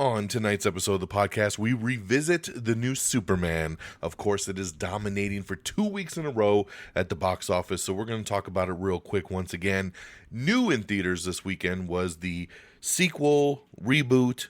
On tonight's episode of the podcast, we revisit the new Superman. Of course, it is dominating for 2 weeks in a row at the box office, so we're going to talk about it real quick once again. New in theaters this weekend was the sequel, reboot,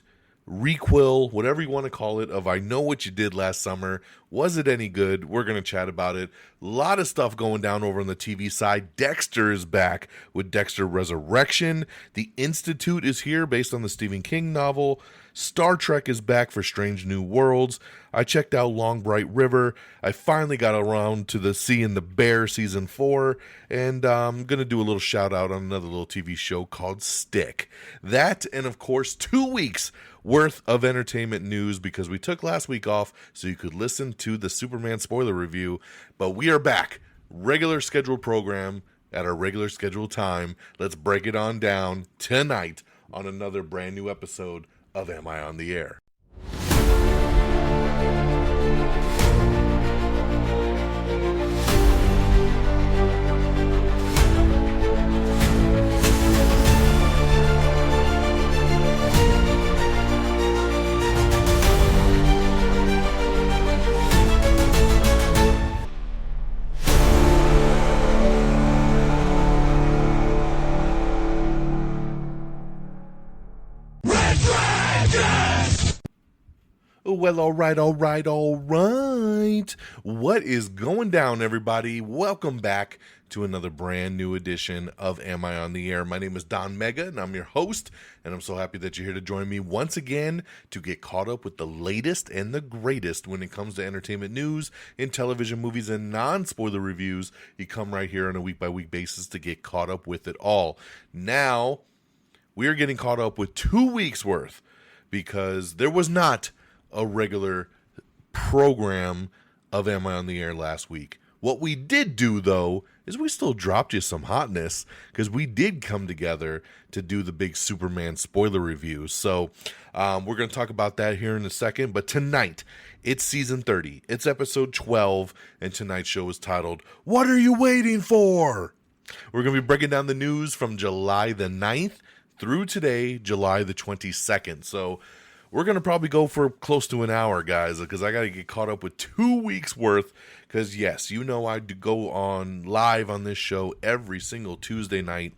requel, whatever you want to call it, of I Know What You Did Last Summer. Was it any good? We're going to chat about it. A lot of stuff going down over on the TV side. Dexter is back with Dexter Resurrection. The Institute is here based on the Stephen King novel. Star Trek is back for Strange New Worlds. I checked out Long Bright River. I finally got around to the Sea and the Bear season 4. And I'm going to do a little shout out on another little TV show called Stick. That and of course 2 weeks worth of entertainment news because we took last week off so you could listen to the Superman spoiler review. But we are back. Regular scheduled program at our regular scheduled time. Let's break it on down tonight on another brand new episode of Am I on the Air? Well, all right. What is going down, everybody? Welcome back to another brand new edition of Am I on the Air? My name is DONMEGA, and I'm your host, and I'm so happy that you're here to join me once again to get caught up with the latest and the greatest when it comes to entertainment news in television, movies, and non-spoiler reviews. You come right here on a week-by-week basis to get caught up with it all. Now, we are getting caught up with 2 weeks worth because there was not a regular program of Am I on the Air last week. What we did do, though, is we still dropped you some hotness because we did come together to do the big Superman spoiler review. So we're going to talk about that here in a second. But tonight, it's season 30. It's episode 12, and tonight's show is titled, What Are You Waiting For? We're going to be breaking down the news from July the 9th through today, July the 22nd. So we're going to probably go for close to an hour, guys, because I got to get caught up with 2 weeks worth. Because, yes, you know I do go on live on this show every single Tuesday night,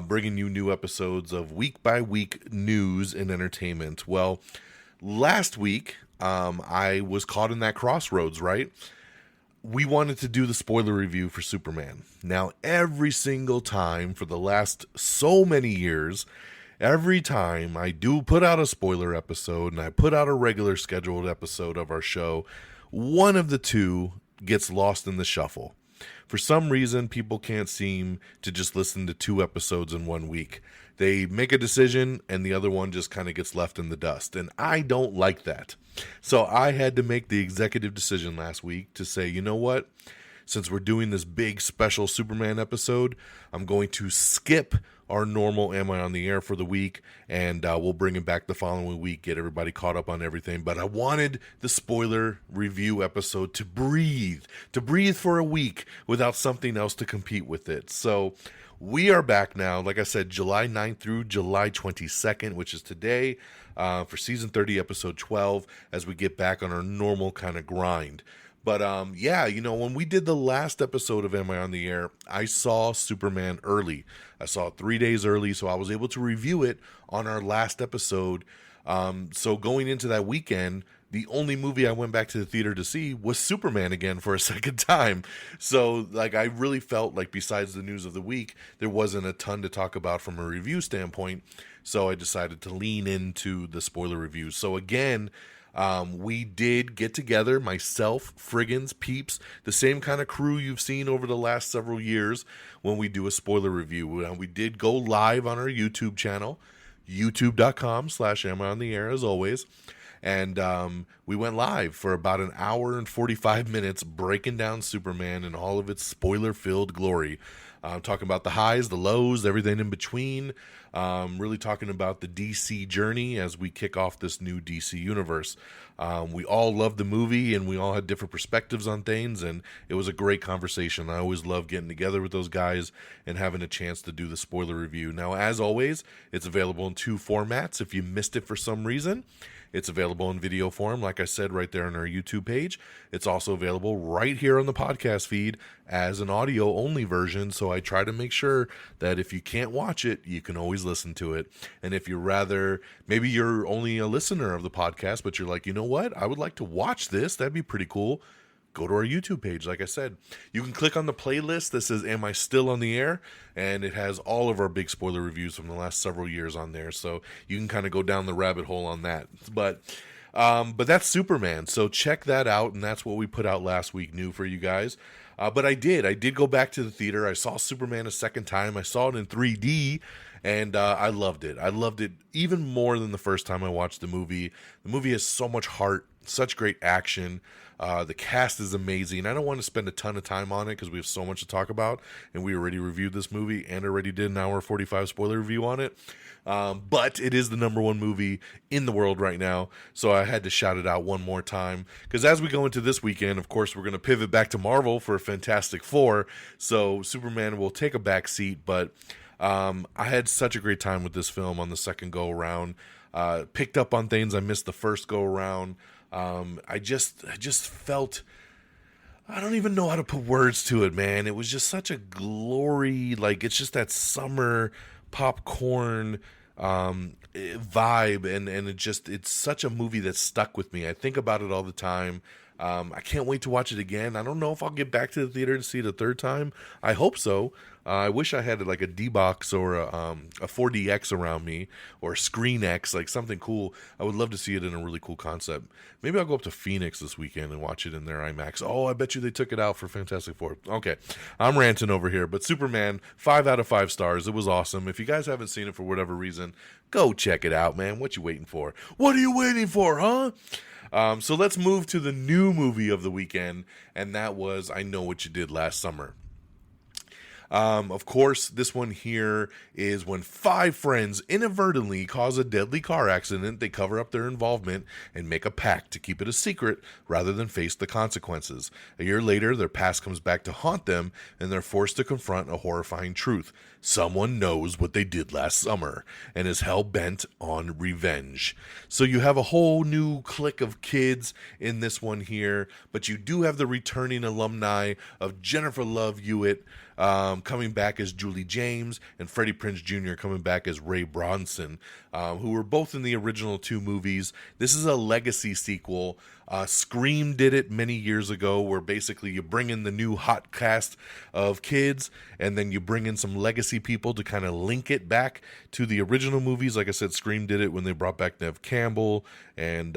bringing you new episodes of week-by-week news and entertainment. Well, last week, I was caught in that crossroads, right? We wanted to do the spoiler review for Superman. Now, every single time for the last so many years, every time I do put out a spoiler episode and I put out a regular scheduled episode of our show, one of the two gets lost in the shuffle. For some reason, people can't seem to just listen to 2 episodes in 1 week. They make a decision and the other one just kind of gets left in the dust. And I don't like that. So I had to make the executive decision last week to say, you know what? Since we're doing this big special Superman episode, I'm going to skip our normal Am I on the Air for the week, and we'll bring it back the following week, get everybody caught up on everything. But I wanted the spoiler review episode to breathe for a week without something else to compete with it. So we are back now, like I said, July 9th through July 22nd, which is today, for season 30, episode 12, as we get back on our normal kind of grind. But, yeah, you know, when we did the last episode of Am I on the Air, I saw Superman early. I saw it 3 days early, so I was able to review it on our last episode. So going into that weekend, the only movie I went back to the theater to see was Superman again for a second time. So, like, I really felt like besides the news of the week, there wasn't a ton to talk about from a review standpoint. So I decided to lean into the spoiler review. So, again, we did get together, myself, Friggins, Peeps, the same kind of crew you've seen over the last several years when we do a spoiler review. We did go live on our YouTube channel, youtube.com/Am I on the Air, as always. And we went live for about an hour and 45 minutes breaking down Superman in all of its spoiler-filled glory. Talking about the highs, the lows, everything in between. really talking about the DC journey as we kick off this new DC universe. We all loved the movie, and we all had different perspectives on things, and it was a great conversation. I always love getting together with those guys and having a chance to do the spoiler review. Now, as always, it's available in 2 formats. If you missed it for some reason, it's available in video form, like I said, right there on our YouTube page. It's also available right here on the podcast feed as an audio-only version, so I try to make sure that if you can't watch it, you can always listen to it. And if you're maybe you're only a listener of the podcast, but you're like, you know what, I would like to watch this, that'd be pretty cool. Go to our YouTube page, like I said. You can click on the playlist that says, Am I Still on the Air? And it has all of our big spoiler reviews from the last several years on there, so you can kind of go down the rabbit hole on that. But that's Superman, so check that out, and that's what we put out last week new for you guys. But I did go back to the theater. I saw Superman a second time. I saw it in 3D, and I loved it. I loved it even more than the first time I watched the movie. The movie has so much heart, such great action. The cast is amazing. I don't want to spend a ton of time on it because we have so much to talk about, and we already reviewed this movie and already did an hour 45 spoiler review on it. But it is the #1 movie in the world right now, so I had to shout it out one more time. Because as we go into this weekend, of course, we're going to pivot back to Marvel for Fantastic Four, so Superman will take a back seat, but I had such a great time with this film on the second go-around. Picked up on things I missed the first go-around. I just felt, I don't even know how to put words to it, man. It was just such a glory, like it's just that summer popcorn vibe, and it's such a movie that stuck with me. I think about it all the time. I can't wait to watch it again. I don't know if I'll get back to the theater to see it a third time. I hope so. I wish I had like a D-Box or a 4DX around me, or a Screen X, like something cool. I would love to see it in a really cool concept. Maybe I'll go up to Phoenix this weekend and watch it in their IMAX. Oh, I bet you they took it out for Fantastic Four. Okay, I'm ranting over here, but Superman, 5 out of 5 stars. It was awesome. If you guys haven't seen it for whatever reason, go check it out, man. What you waiting for? What are you waiting for, huh? So let's move to the new movie of the weekend, and that was I Know What You Did Last Summer. Of course, this one here is when 5 friends inadvertently cause a deadly car accident. They cover up their involvement and make a pact to keep it a secret rather than face the consequences. A year later, their past comes back to haunt them, and they're forced to confront a horrifying truth. Someone knows what they did last summer and is hell-bent on revenge. So you have a whole new clique of kids in this one here, but you do have the returning alumni of Jennifer Love Hewitt coming back as Julie James, and Freddie Prinze Jr. coming back as Ray Bronson, who were both in the original 2 movies. This is a legacy sequel. Scream did it many years ago, where basically you bring in the new hot cast of kids, and then you bring in some legacy people to kind of link it back to the original movies. Like I said, Scream did it when they brought back Neve Campbell and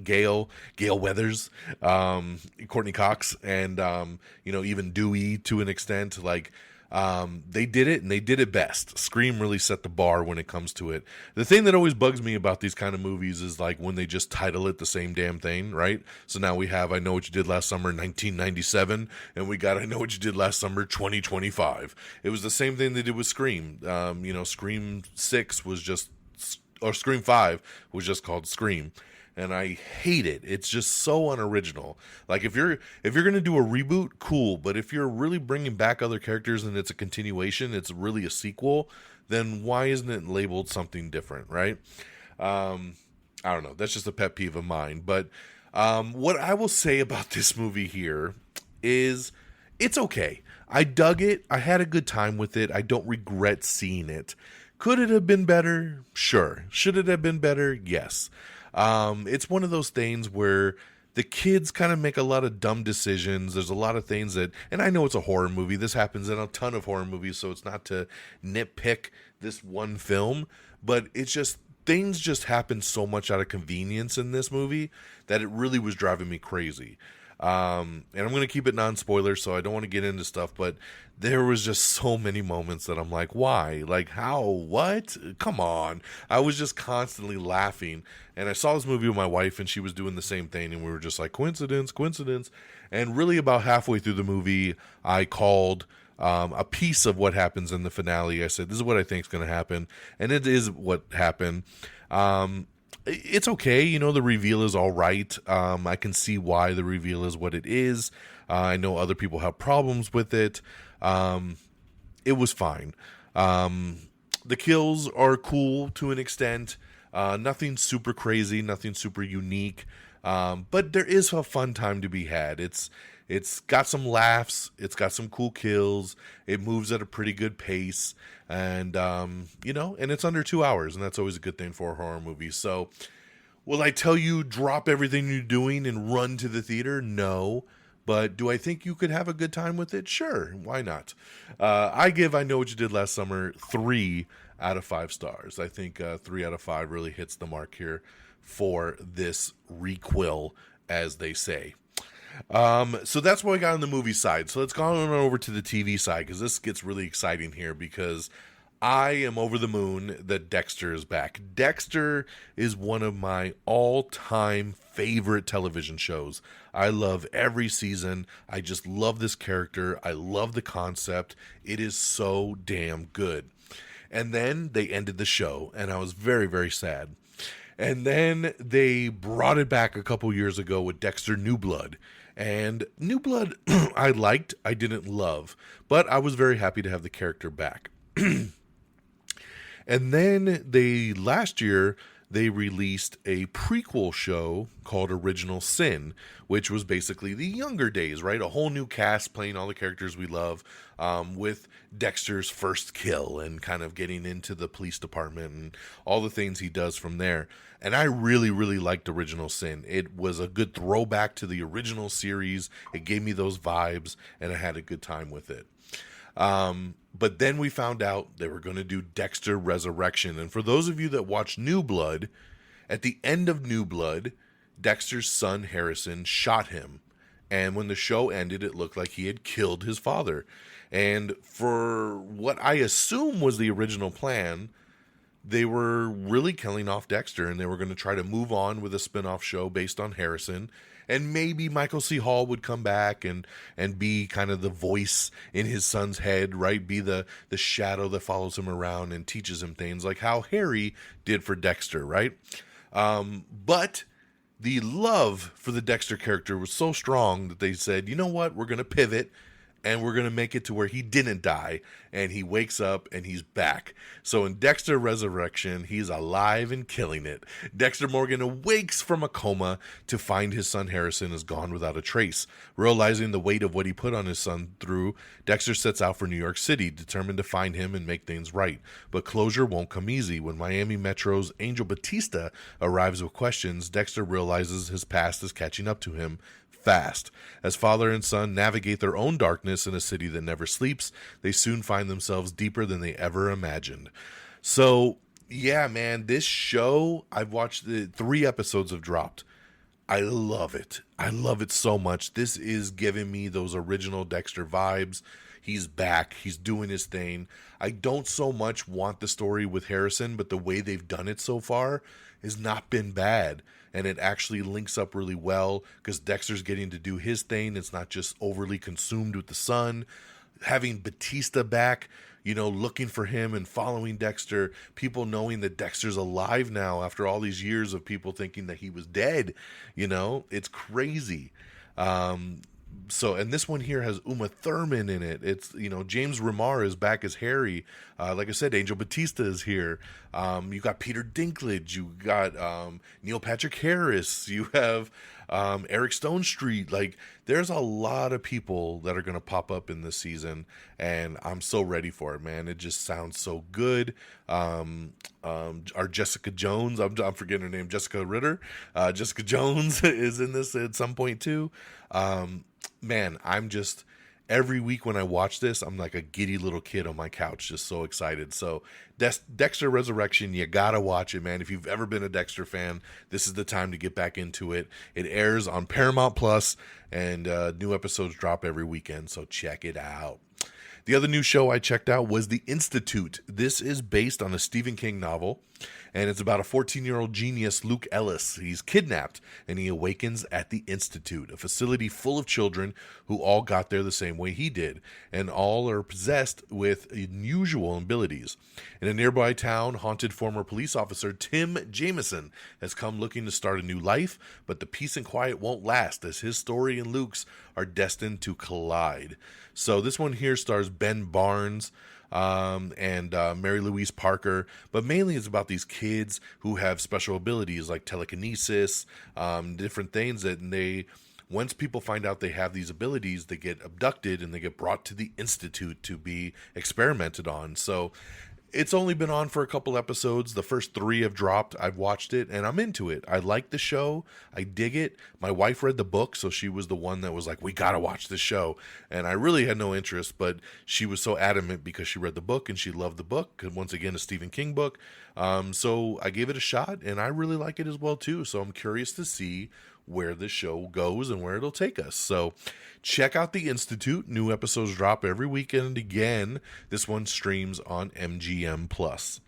Gail Weathers, Courtney Cox, and even Dewey to an extent. Like they did it, and they did it best. Scream really set the bar when it comes to it. The thing that always bugs me about these kind of movies is like when they just title it the same damn thing, right? So now we have I Know What You Did Last Summer 1997, and we got I Know What You Did Last Summer 2025. It was the same thing they did with Scream. Scream 6 was just, or Scream 5 was just called Scream. And I hate it. It's just so unoriginal. Like if you're gonna do a reboot, cool. But if you're really bringing back other characters and it's a continuation, it's really a sequel, then why isn't it labeled something different, right? I don't know. That's just a pet peeve of mine. But what I will say about this movie here is it's okay. I dug it. I had a good time with it. I don't regret seeing it. Could it have been better? Sure. Should it have been better? Yes. It's one of those things where the kids kind of make a lot of dumb decisions. There's a lot of things that, and I know it's a horror movie. This happens in a ton of horror movies, so it's not to nitpick this one film, but it's just, things just happen so much out of convenience in this movie that it really was driving me crazy. And I'm going to keep it non-spoiler, so I don't want to get into stuff, but there was just so many moments that I'm like, why? Like, how? What? Come on. I was just constantly laughing, and I saw this movie with my wife, and she was doing the same thing, and we were just like, coincidence. And really about halfway through the movie, I called a piece of what happens in the finale. I said, this is what I think is going to happen. And it is what happened. It's okay. You know, the reveal is all right. I can see why the reveal is what it is. I know other people have problems with it. It was fine. The kills are cool to an extent. Nothing super crazy, nothing super unique. But there is a fun time to be had. It's got some laughs. It's got some cool kills. It moves at a pretty good pace. And, and it's under 2 hours. And that's always a good thing for a horror movie. So will I tell you drop everything you're doing and run to the theater? No. But do I think you could have a good time with it? Sure. Why not? I Know What You Did Last Summer 3 out of 5 stars. I think 3 out of 5 really hits the mark here for this requel, as they say. So that's what we got on the movie side. So let's go on over to the TV side, because this gets really exciting here, because I am over the moon that Dexter is back. Dexter is one of my all-time favorite television shows. I love every season. I just love this character. I love the concept. It is so damn good. And then they ended the show, and I was very, very sad. And then they brought it back a couple years ago with Dexter New Blood. And New Blood I liked, I didn't love, but I was very happy to have the character back. And then last year, they released a prequel show called Original Sin, which was basically the younger days, right? A whole new cast playing all the characters we love, with Dexter's first kill and kind of getting into the police department and all the things he does from there. And I really, really liked Original Sin. It was a good throwback to the original series. It gave me those vibes, and I had a good time with it. But then we found out they were going to do Dexter Resurrection. And for those of you that watch New Blood, at the end of New Blood, Dexter's son Harrison shot him. And when the show ended, it looked like he had killed his father. And for what I assume was the original plan, they were really killing off Dexter, and they were going to try to move on with a spin-off show based on Harrison. And maybe Michael C. Hall would come back and be kind of the voice in his son's head, right? Be the shadow that follows him around and teaches him things, like how Harry did for Dexter, right? But the love for the Dexter character was so strong that they said, you know what, we're going to pivot, and we're going to make it to where he didn't die, and he wakes up, and he's back. So in Dexter Resurrection, he's alive and killing it. Dexter Morgan awakes from a coma to find his son Harrison is gone without a trace. Realizing the weight of what he put on his son through, Dexter sets out for New York City, determined to find him and make things right. But closure won't come easy. When Miami Metro's Angel Batista arrives with questions, Dexter realizes his past is catching up to him fast. As father and son navigate their own darkness in a city that never sleeps, they soon find themselves deeper than they ever imagined. So, yeah, man, this show, I've watched 3 episodes have dropped. I love it. I love it so much. This is giving me those original Dexter vibes. He's back. He's doing his thing. I don't so much want the story with Harrison, but the way they've done it so far has not been bad. And it actually links up really well because Dexter's getting to do his thing. It's not just overly consumed with the son. Having Batista back, looking for him and following Dexter. People knowing that Dexter's alive now after all these years of people thinking that he was dead. It's crazy. And this one here has Uma Thurman in it. It's, James Remar is back as Harry. Like I said, Angel Batista is here. You got Peter Dinklage. You got Neil Patrick Harris. You have Eric Stone Street. Like, there's a lot of people that are going to pop up in this season, and I'm so ready for it, man. It just sounds so good. Our Jessica Jones, I'm forgetting her name, Jessica Ritter. Jessica Jones is in this at some point too. Man, I'm just, every week when I watch this, I'm like a giddy little kid on my couch, just so excited. So Dexter Resurrection, you gotta watch it, man. If you've ever been a Dexter fan, this is the time to get back into it. It airs on Paramount Plus, and new episodes drop every weekend, so check it out. The other new show I checked out was The Institute. This is based on a Stephen King novel, and it's about a 14-year-old genius, Luke Ellis. He's kidnapped, and he awakens at The Institute, a facility full of children who all got there the same way he did, and all are possessed with unusual abilities. In a nearby town, haunted former police officer Tim Jameson has come looking to start a new life, but the peace and quiet won't last, as his story and Luke's are destined to collide. So this one here stars Ben Barnes, and Mary Louise Parker, but mainly it's about these kids who have special abilities like telekinesis, different things that once people find out they have these abilities, they get abducted and they get brought to the Institute to be experimented on. So it's only been on for a couple episodes. The first 3 have dropped. I've watched it and I'm into it. I like the show. I dig it. My wife read the book, so she was the one that was like, we got to watch this show. And I really had no interest, but she was so adamant because she read the book and she loved the book. Once again, a Stephen King book. So I gave it a shot and I really like it as well too. So I'm curious to see where this show goes and where it'll take us. So check out The Institute. New episodes drop every weekend again. This one streams on MGM Plus.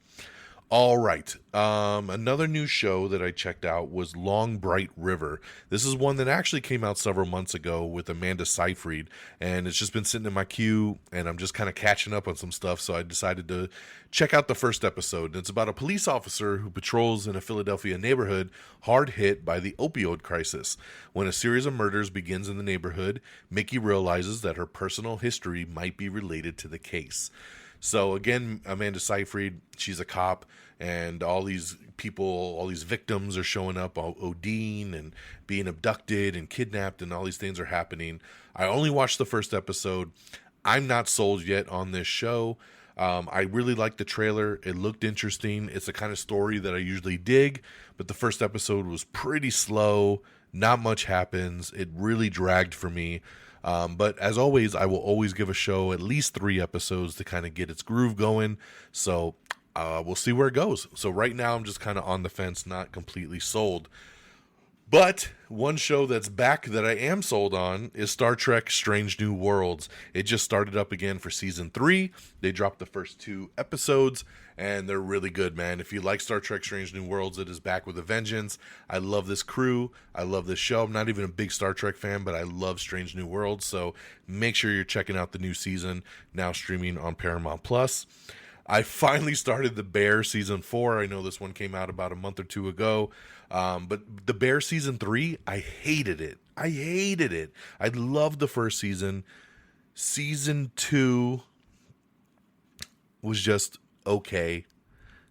All right. Another new show that I checked out was Long Bright River. This is one that actually came out several months ago with Amanda Seyfried, and it's just been sitting in my queue, and I'm just kind of catching up on some stuff, so I decided to check out the first episode. And it's about a police officer who patrols in a Philadelphia neighborhood hard hit by the opioid crisis. When a series of murders begins in the neighborhood, Mickey realizes that her personal history might be related to the case. So again, Amanda Seyfried, she's a cop, and all these people, all these victims are showing up, ODing and being abducted and kidnapped, and all these things are happening. I only watched the first episode. I'm not sold yet on this show. I really liked the trailer. It looked interesting. It's the kind of story that I usually dig, but the first episode was pretty slow. Not much happens. It really dragged for me. But as always, I will always give a show at least 3 episodes to kind of get its groove going. So we'll see where it goes. So right now I'm just kind of on the fence, not completely sold. But one show that's back that I am sold on is Star Trek Strange New Worlds. It just started up again for season 3. They dropped the first 2 episodes, and they're really good, man. If you like Star Trek Strange New Worlds, it is back with a vengeance. I love this crew. I love this show. I'm not even a big Star Trek fan, but I love Strange New Worlds. So make sure you're checking out the new season, now streaming on Paramount Plus. I finally started The Bear season 4. I know this one came out about a month or 2 ago. But The Bear season 3, I hated it. I loved the first season. Season 2 was just okay.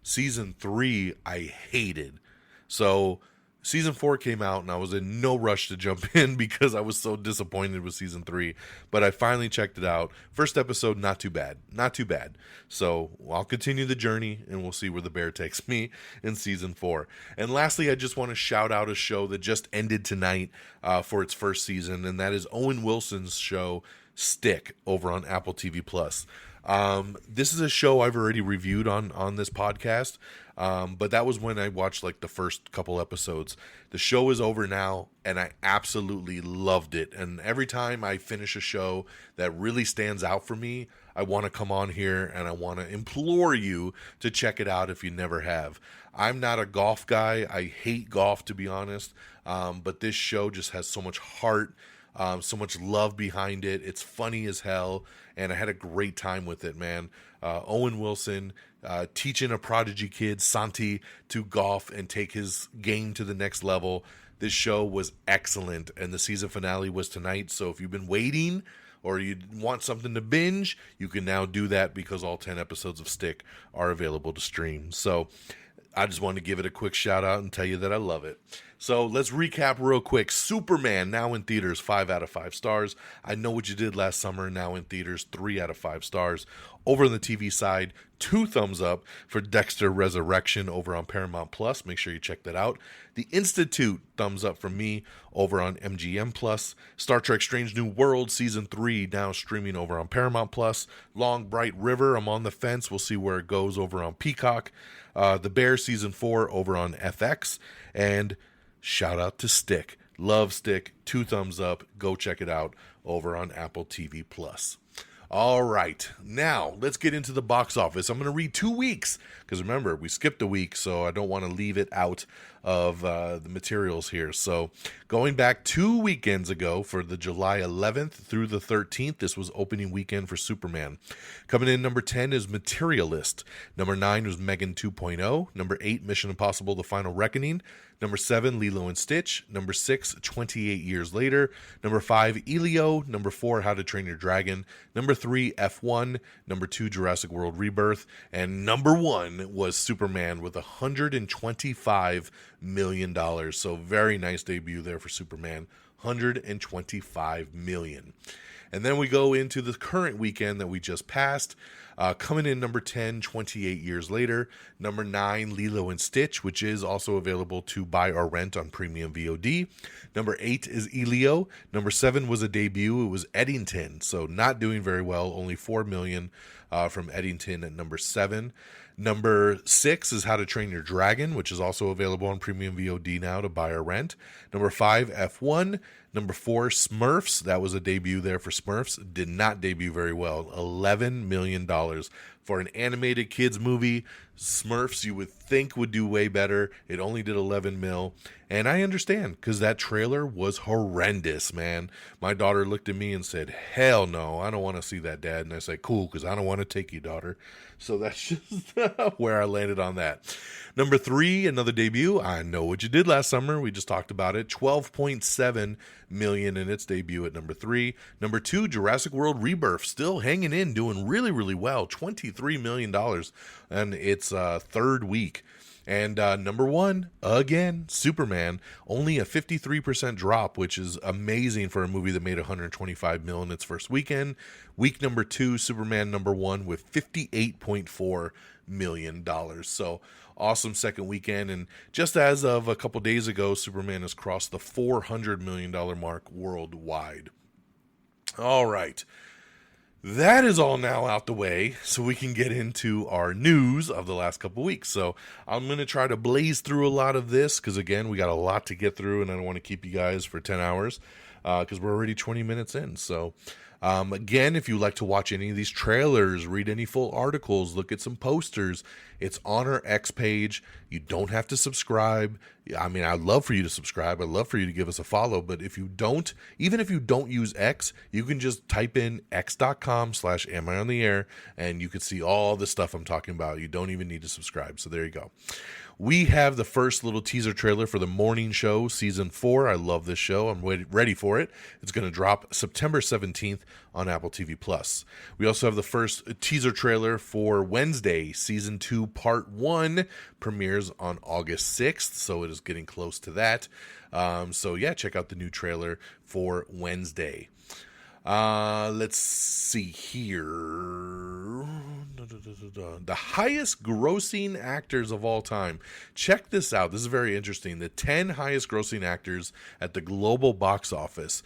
Season 3, I hated. So season 4 came out and I was in no rush to jump in because I was so disappointed with season 3. But I finally checked it out. First episode, not too bad. So I'll continue the journey and we'll see where The Bear takes me in season 4. And lastly, I just want to shout out a show that just ended tonight for its first season, and that is Owen Wilson's show Stick over on Apple TV Plus. This is a show I've already reviewed on this podcast, but that was when I watched like the first couple episodes. The show is over now, and I absolutely loved it. And every time I finish a show that really stands out for me, I want to come on here and I want to implore you to check it out if you never have. I'm not a golf guy. I hate golf, to be honest, but this show just has so much heart. So much love behind it. It's funny as hell, and I had a great time with it, man. Owen Wilson teaching a prodigy kid, Santi, to golf and take his game to the next level. This show was excellent, and the season finale was tonight. So if you've been waiting or you want something to binge, you can now do that because all 10 episodes of Stick are available to stream. So I just wanted to give it a quick shout out and tell you that I love it. So let's recap real quick. Superman, now in theaters, 5 out of 5 stars. I Know What You Did Last Summer, now in theaters, 3 out of 5 stars. Over on the TV side, 2 thumbs up for Dexter Resurrection over on Paramount Plus. Make sure you check that out. The Institute, thumbs up from me over on MGM Plus. Star Trek Strange New World Season 3, now streaming over on Paramount Plus. Long Bright River, I'm on the fence. We'll see where it goes over on Peacock. The Bear Season 4 over on FX. And shout out to Stick. Love Stick. 2 thumbs up. Go check it out over on Apple TV Plus. All right, now let's get into the box office. I'm going to read 2 weeks because remember, we skipped a week, so I don't want to leave it out of the materials here. So going back 2 weekends ago for the July 11th through the 13th, this was opening weekend for Superman. Coming in number 10 is Materialist. Number 9 was Megan 2.0. Number 8, Mission Impossible: The Final Reckoning. Number 7, Lilo and Stitch. Number 6, 28 Years Later. Number 5, Elio. Number 4, How to Train Your Dragon. Number 3, F1. Number 2, Jurassic World Rebirth. And number 1 was Superman with $125 million. So very nice debut there for Superman. $125 million. And then we go into the current weekend that we just passed. Coming in number 10, 28 Years Later. Number 9, Lilo and Stitch, which is also available to buy or rent on premium VOD. Number 8 is Elio. Number 7 was a debut. It was Eddington, so not doing very well. Only $4 million from Eddington at number 7. Number 6 is How to Train Your Dragon, which is also available on premium VOD now to buy or rent. Number 5, F1. Number 4, Smurfs. That was a debut there for Smurfs. Did not debut very well. $11 million for an animated kids movie. Smurfs, you would think, would do way better. It only did 11 mil. And I understand, because that trailer was horrendous, man. My daughter looked at me and said, hell no, I don't want to see that, Dad. And I said, cool, because I don't want to take you, daughter. So that's just where I landed on that. Number 3, another debut. I Know What You Did Last Summer. We just talked about it. $12.7 million in its debut at number 3. Number 2, Jurassic World Rebirth. Still hanging in, doing really, really well. $23 million in its third week. And number 1, again, Superman, only a 53% drop, which is amazing for a movie that made $125 million in its first weekend. Week number 2, Superman number 1 with $58.4 million. So awesome second weekend. And just as of a couple days ago, Superman has crossed the $400 million mark worldwide. All right. That is all now out the way, so we can get into our news of the last couple weeks. So I'm going to try to blaze through a lot of this because, again, we got a lot to get through, and I don't want to keep you guys for 10 hours because we're already 20 minutes in. So, again, if you like to watch any of these trailers, read any full articles, look at some posters, it's on our X page. You don't have to subscribe. I mean, I'd love for you to subscribe. I'd love for you to give us a follow. But if you don't, even if you don't use X, you can just type in x.com/am I on the air, and you can see all the stuff I'm talking about. You don't even need to subscribe. So there you go. We have the first little teaser trailer for The Morning Show Season 4. I love this show. I'm ready for it. It's going to drop September 17th on Apple TV+. We also have the first teaser trailer for Wednesday Season 2 Part 1. Premieres on August 6th, so it is getting close to that. So yeah, check out the new trailer for Wednesday. Let's see here. The highest grossing actors of all time. Check this out. This is very interesting. The 10 highest grossing actors at the global box office.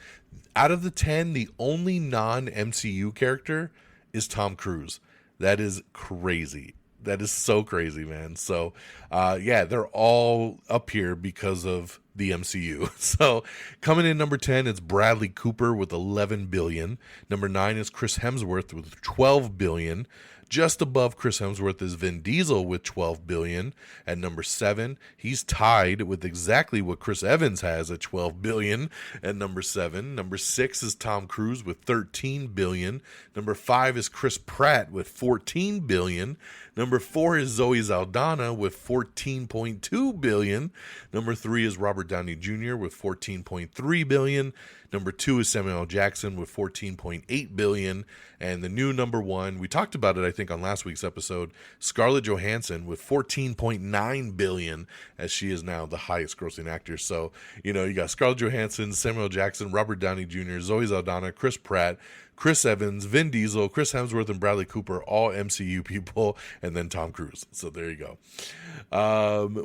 Out of the 10, the only non-MCU character is Tom Cruise. That is crazy. That is so crazy, man. So, yeah, they're all up here because of the MCU. So, coming in number 10 is Bradley Cooper with $11 billion. Number 9 is Chris Hemsworth with $12 billion. Just above Chris Hemsworth is Vin Diesel with $12 billion. At number 7, he's tied with exactly what Chris Evans has at $12 billion at number 7. Number 6 is Tom Cruise with $13 billion. Number 5 is Chris Pratt with $14 billion. Number 4 is Zoe Saldana with $14.2 billion. Number 3 is Robert Downey Jr. with $14.3 billion. Number 2 is Samuel L. Jackson with $14.8 billion. And the new number 1, we talked about it, I think, on last week's episode, Scarlett Johansson with $14.9 billion, as she is now the highest grossing actor. So, you know, you got Scarlett Johansson, Samuel L. Jackson, Robert Downey Jr., Zoe Saldana, Chris Pratt, Chris Evans, Vin Diesel, Chris Hemsworth, and Bradley Cooper, all MCU people, and then Tom Cruise. So there you go.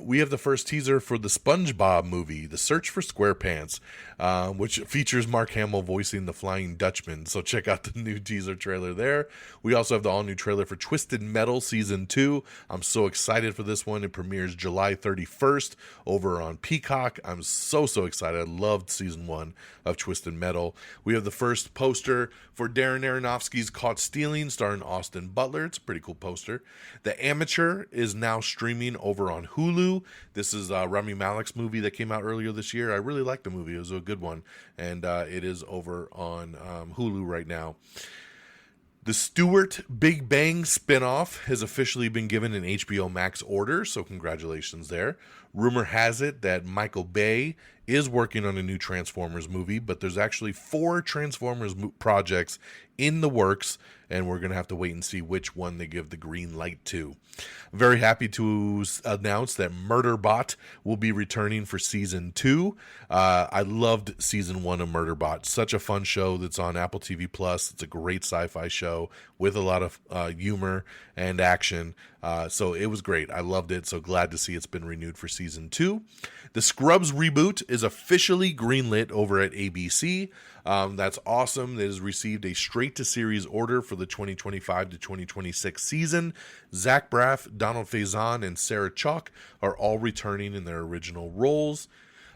We have the first teaser for the SpongeBob movie, The Search for SquarePants, which features Mark Hamill voicing the Flying Dutchman. So check out the new teaser trailer there. We also have the all-new trailer for Twisted Metal Season 2. I'm so excited for this one. It premieres July 31st over on Peacock. I'm so excited. I loved Season 1 of Twisted Metal. We have the first poster for for Darren Aronofsky's Caught Stealing, starring Austin Butler. It's a pretty cool poster. The Amateur is now streaming over on Hulu. This is Rami Malek's movie that came out earlier this year. I really liked the movie. It was a good one. And it is over on Hulu right now. The Stewart Big Bang spinoff has officially been given an HBO Max order, so congratulations there. Rumor has it that Michael Bay is working on a new Transformers movie, but there's actually 4 Transformers projects in the works, and we're going to have to wait and see which one they give the green light to. I'm very happy to announce that Murderbot will be returning for season 2. I loved season 1 of Murderbot. Such a fun show that's on Apple TV Plus. It's a great sci-fi show with a lot of humor and action. So it was great. I loved it. So glad to see it's been renewed for season 2. The Scrubs reboot is officially greenlit over at ABC. That's awesome. It has received a straight-to-series order for the 2025 to 2026 season. Zach Braff, Donald Faison, and Sarah Chalk are all returning in their original roles.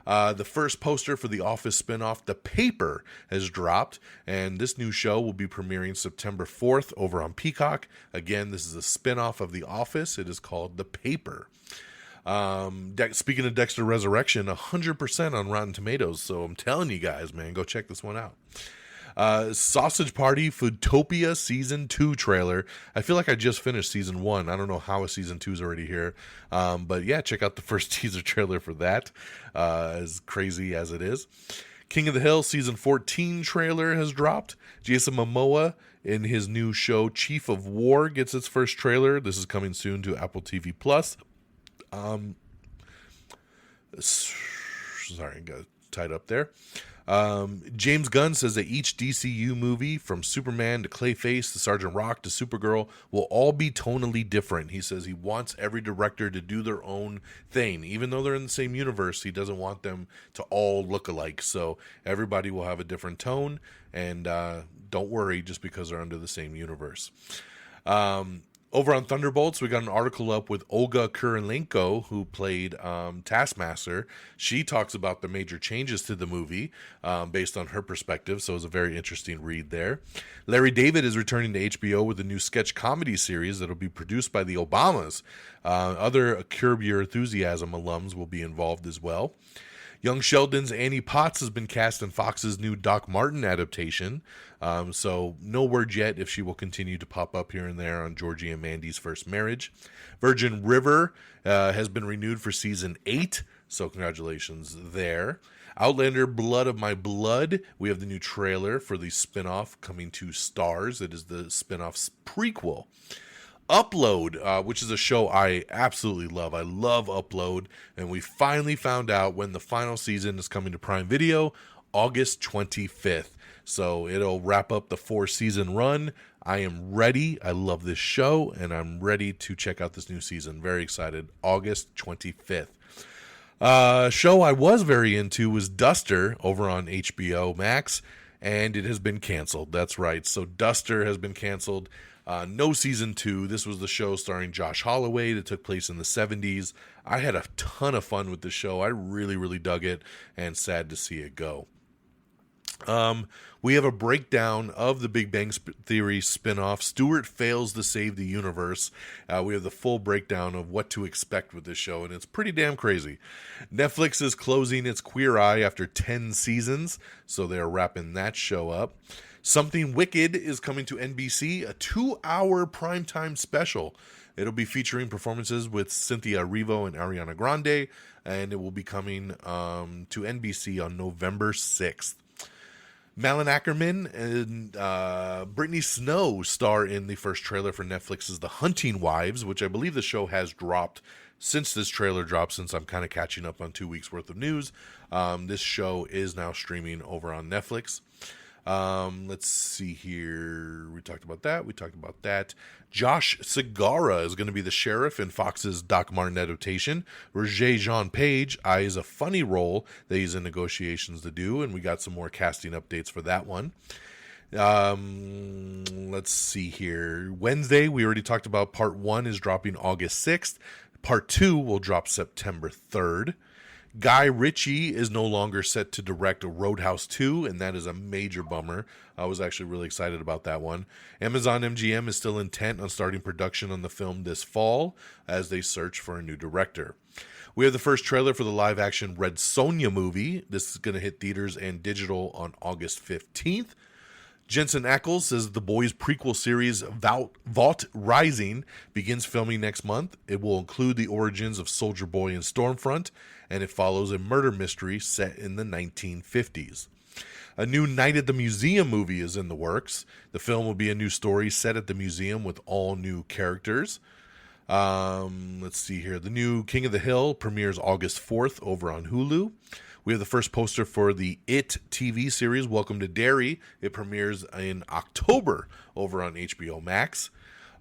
The first poster for the Office spinoff, The Paper, has dropped, and this new show will be premiering September 4th over on Peacock. Again, this is a spinoff of The Office. It is called The Paper. Speaking of Dexter Resurrection, 100% on Rotten Tomatoes, so I'm telling you guys, man, go check this one out. Sausage Party Foodtopia Season 2 trailer. I feel like I just finished Season 1. I don't know how a Season 2 is already here. But yeah, check out the first teaser trailer for that, as crazy as it is. King of the Hill Season 14 trailer has dropped. Jason Momoa in his new show Chief of War gets its first trailer. This is coming soon to Apple TV Plus. Sorry, got tied up there. James Gunn says that each DCU movie, from Superman to Clayface to Sergeant Rock to Supergirl, will all be tonally different. He says he wants every director to do their own thing. Even though they're in the same universe, he doesn't want them to all look alike. So everybody will have a different tone, and don't worry just because they're under the same universe. Over on Thunderbolts, we got an article up with Olga Kurylenko, who played Taskmaster. She talks about the major changes to the movie based on her perspective, so it was a very interesting read there. Larry David is returning to HBO with a new sketch comedy series that will be produced by the Obamas. Other Curb Your Enthusiasm alums will be involved as well. Young Sheldon's Annie Potts has been cast in Fox's new Doc Martin adaptation, so no word yet if she will continue to pop up here and there on Georgie and Mandy's First Marriage. Virgin River has been renewed for Season 8, so congratulations there. Outlander Blood of My Blood, we have the new trailer for the spinoff coming to Starz. It is the spinoff's prequel. Upload, which is a show I absolutely love. I love Upload, and we finally found out when the final season is coming to Prime Video, August 25th. So it'll wrap up the 4-season run. I am ready. I love this show, and I'm ready to check out this new season. Very excited. August 25th. Show I was very into was Duster over on HBO Max, and it has been canceled. That's right. So Duster has been canceled. No season 2. This was the show starring Josh Holloway that took place in the 70s. I had a ton of fun with the show. I really, really dug it, and sad to see it go. We have a breakdown of the Big Bang Theory spinoff. Stewart fails to save the universe. We have the full breakdown of what to expect with this show, and it's pretty damn crazy. Netflix is closing its Queer Eye after 10 seasons, so they're wrapping that show up. Something Wicked is coming to NBC, a 2-hour primetime special. It'll be featuring performances with Cynthia Erivo and Ariana Grande, and it will be coming to NBC on November 6th. Malin Ackerman and Brittany Snow star in the first trailer for Netflix's The Hunting Wives, which I believe the show has dropped since this trailer dropped, since I'm kind of catching up on 2 weeks worth of news. This show is now streaming over on Netflix. Let's see here. We talked about that. Josh Segarra is going to be the sheriff in Fox's Doc Martin adaptation. Roger Jean Page eyes a funny role that he's in negotiations to do, and we got some more casting updates for that one. Let's see here. Wednesday, we already talked about part 1 is dropping August 6th. Part 2 will drop September 3rd. Guy Ritchie is no longer set to direct Roadhouse 2, and that is a major bummer. I was actually really excited about that one. Amazon MGM is still intent on starting production on the film this fall as they search for a new director. We have the first trailer for the live-action Red Sonja movie. This is going to hit theaters and digital on August 15th. Jensen Ackles says The Boys prequel series Vault Rising begins filming next month. It will include the origins of Soldier Boy and Stormfront, and it follows a murder mystery set in the 1950s. A new Night at the Museum movie is in the works. The film will be a new story set at the museum with all new characters. Let's see here. The new King of the Hill premieres August 4th over on Hulu. We have the first poster for the It TV series, Welcome to Derry. It premieres in October over on HBO Max.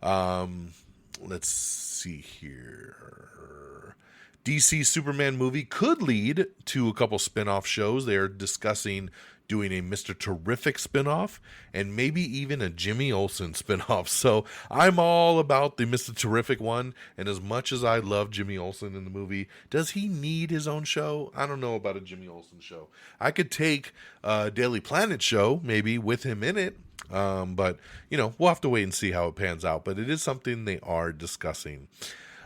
Let's see here. DC Superman movie could lead to a couple spin-off shows. They are discussing doing a Mr. Terrific spinoff and maybe even a Jimmy Olsen spinoff. So I'm all about the Mr. Terrific one. And as much as I love Jimmy Olsen in the movie, does he need his own show? I don't know about a Jimmy Olsen show. I could take a Daily Planet show maybe with him in it. But, we'll have to wait and see how it pans out. But it is something they are discussing.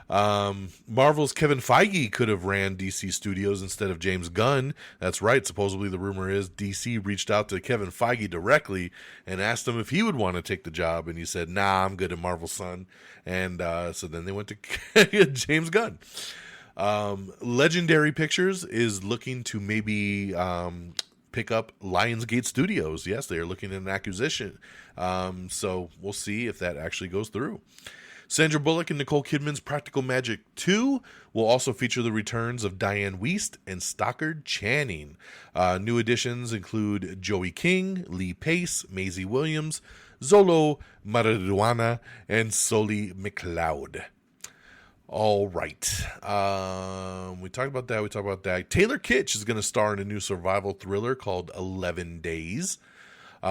Marvel's Kevin Feige could have ran DC Studios instead of James Gunn. That's right. Supposedly the rumor is DC reached out to Kevin Feige directly and asked him if he would want to take the job. And he said, nah, I'm good at Marvel, son. And so then they went to James Gunn. Legendary Pictures is looking to maybe pick up Lionsgate Studios. Yes, they are looking at an acquisition. So we'll see if that actually goes through. Sandra Bullock and Nicole Kidman's Practical Magic 2 will also feature the returns of Diane Wiest and Stockard Channing. New additions include Joey King, Lee Pace, Maisie Williams, Zolo Mariduana, and Soli McLeod. All right. We talked about that. Taylor Kitsch is going to star in a new survival thriller called 11 Days.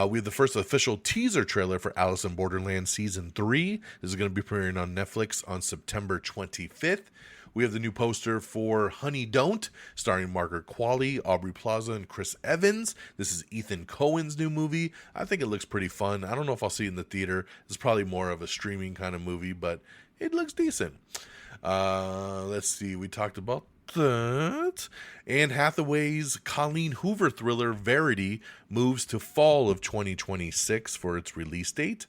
We have the first official teaser trailer for Alice in Borderland Season 3. This is going to be premiering on Netflix on September 25th. We have the new poster for Honey Don't, starring Margaret Qualley, Aubrey Plaza, and Chris Evans. This is Ethan Coen's new movie. I think it looks pretty fun. I don't know if I'll see it in the theater. It's probably more of a streaming kind of movie, but it looks decent. Let's see. We talked about that. Anne Hathaway's Colleen Hoover thriller Verity moves to fall of 2026 for its release date.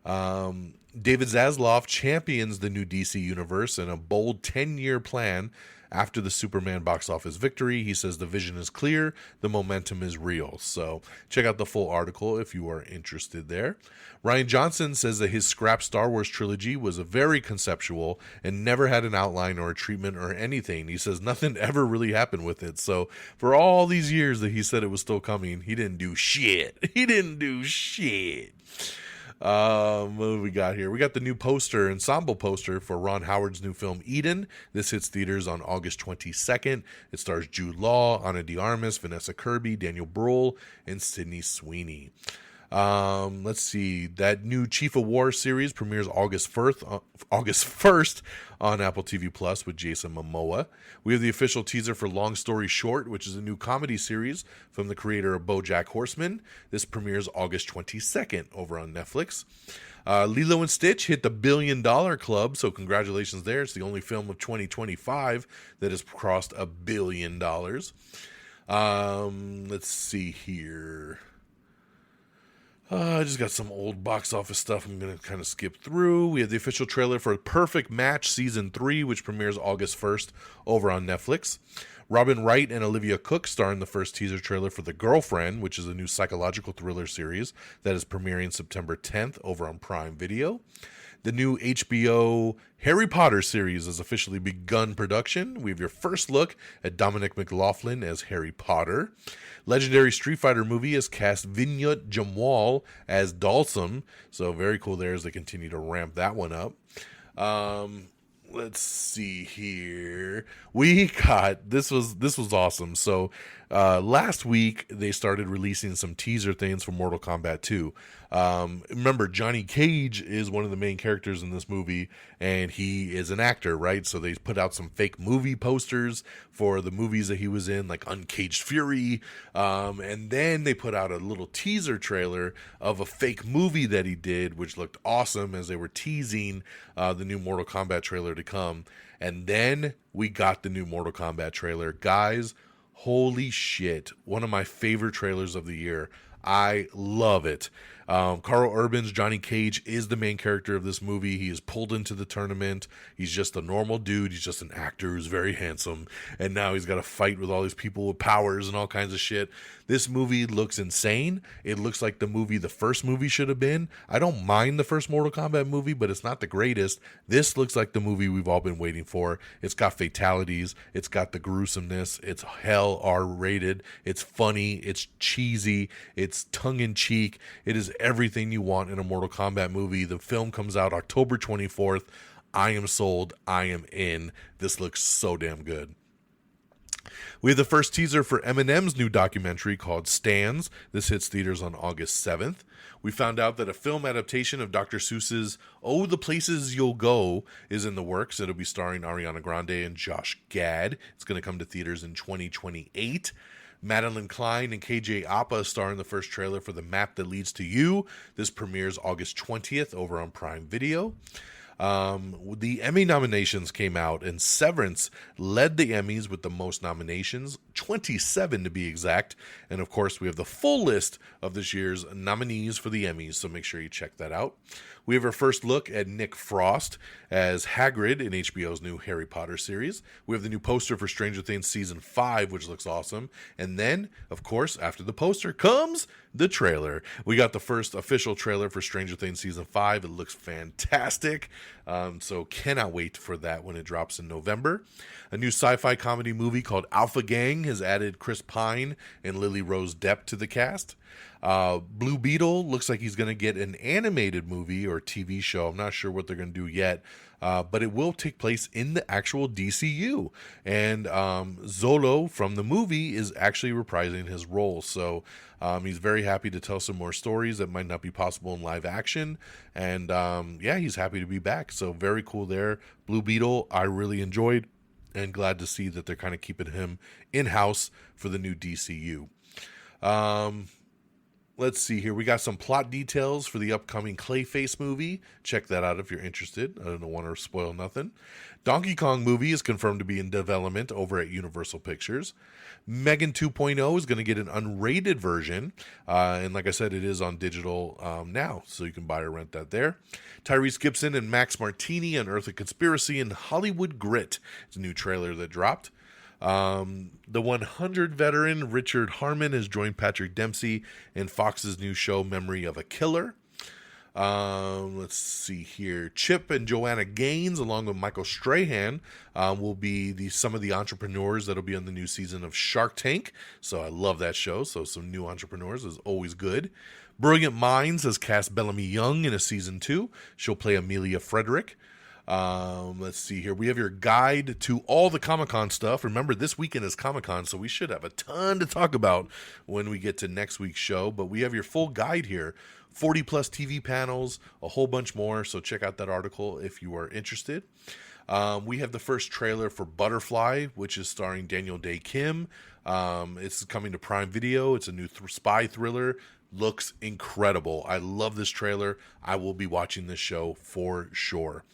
David Zaslav champions the new DC universe in a bold 10-year plan after the Superman box office victory. He says the vision is clear, the momentum is real. So check out the full article if you are interested there. Rian Johnson says that his scrap Star Wars trilogy was a very conceptual and never had an outline or a treatment or anything. He says nothing ever really happened with it. So for all these years that he said it was still coming, he didn't do shit. What do we got here? We got the new ensemble poster for Ron Howard's new film Eden. This hits theaters on August 22nd. It stars Jude Law, Ana de Armas, Vanessa Kirby, Daniel Bruhl, and Sydney Sweeney. Let's see. That new Chief of War series premieres August 1st on Apple TV Plus with Jason Momoa. We have the official teaser for Long Story Short, which is a new comedy series from the creator of BoJack Horseman. This premieres August 22nd over on Netflix. Lilo and Stitch hit the $1 billion club, so congratulations there. It's the only film of 2025 that has crossed $1 billion. Let's see here. I just got some old box office stuff I'm going to kind of skip through. We have the official trailer for Perfect Match Season 3, which premieres August 1st over on Netflix. Robin Wright and Olivia Cooke star in the first teaser trailer for The Girlfriend, which is a new psychological thriller series that is premiering September 10th over on Prime Video. The new HBO Harry Potter series has officially begun production. We have your first look at Dominic McLaughlin as Harry Potter. Legendary Street Fighter movie has cast Vinyut Jamwal as Dalsum. So very cool there as they continue to ramp that one up. Let's see here. We got this was awesome. So Last week they started releasing some teaser things for Mortal Kombat 2. Remember, Johnny Cage is one of the main characters in this movie, and he is an actor, right? So they put out some fake movie posters for the movies that he was in, like Uncaged Fury, and then they put out a little teaser trailer of a fake movie that he did, which looked awesome as they were teasing the new Mortal Kombat trailer to come. And then we got the new Mortal Kombat trailer. Guys, holy shit. One of my favorite trailers of the year. I love it. Carl Urban's Johnny Cage is the main character of this movie. He is pulled into the tournament. He's just a normal dude. He's just an actor who's very handsome. And now he's got to fight with all these people with powers and all kinds of shit. This movie looks insane. It looks like the first movie should have been. I don't mind the first Mortal Kombat movie, but it's not the greatest. This looks like the movie we've all been waiting for. It's got fatalities. It's got the gruesomeness. It's hell R-rated. It's funny. It's cheesy. It's tongue-in-cheek. It is everything you want in a Mortal Kombat movie. The film comes out October 24th. I am sold. I am in. This looks so damn good. We have the first teaser for Eminem's new documentary called Stands. This hits theaters on August 7th. We found out that a film adaptation of Dr. Seuss's Oh, the Places You'll Go is in the works. It'll be starring Ariana Grande and Josh Gad. It's going to come to theaters in 2028. Madeline Klein and KJ Apa star in the first trailer for The Map That Leads to You. This premieres August 20th over on Prime Video. The Emmy nominations came out, and Severance led the Emmys with the most nominations, 27 to be exact. And of course, we have the full list of this year's nominees for the Emmys, so make sure you check that out. We have our first look at Nick Frost as Hagrid in HBO's new Harry Potter series. We have the new poster for Stranger Things Season 5, which looks awesome. And then, of course, after the poster comes the trailer. We got the first official trailer for Stranger Things Season 5. It looks fantastic. So cannot wait for that when it drops in November. A new sci-fi comedy movie called Alpha Gang has added Chris Pine and Lily Rose Depp to the cast. Blue Beetle looks like he's going to get an animated movie or TV show. I'm not sure what they're going to do yet, but it will take place in the actual DCU. And Zolo from the movie is actually reprising his role. So he's very happy to tell some more stories that might not be possible in live action. And yeah, he's happy to be back. So very cool there. Blue Beetle, I really enjoyed, and glad to see that they're kind of keeping him in-house for the new DCU. Let's see here. We got some plot details for the upcoming Clayface movie. Check that out if you're interested. I don't want to spoil nothing. Donkey Kong movie is confirmed to be in development over at Universal Pictures. Megan 2.0 is going to get an unrated version. And like I said, it is on digital now, so you can buy or rent that there. Tyrese Gibson and Max Martini unearth a conspiracy in Hollywood Grit. It's a new trailer that dropped. The 100 veteran Richard Harmon has joined Patrick Dempsey in Fox's new show Memory of a Killer. Let's see here. Chip and Joanna Gaines, along with Michael Strahan, will be some of the entrepreneurs that'll be on the new season of Shark Tank. So I love that show. So some new entrepreneurs is always good. Brilliant Minds has cast Bellamy Young in a season 2. She'll play Amelia Frederick. Let's see here. We have your guide to all the Comic-Con stuff. Remember, this weekend is Comic-Con, so we should have a ton to talk about when we get to next week's show. But we have your full guide here. 40 plus TV panels, a whole bunch more. So check out that article if you are interested. We have the first trailer for Butterfly, which is starring Daniel Day Kim. It's coming to Prime Video. It's a new spy thriller. Looks incredible. I love this trailer. I will be watching this show for sure.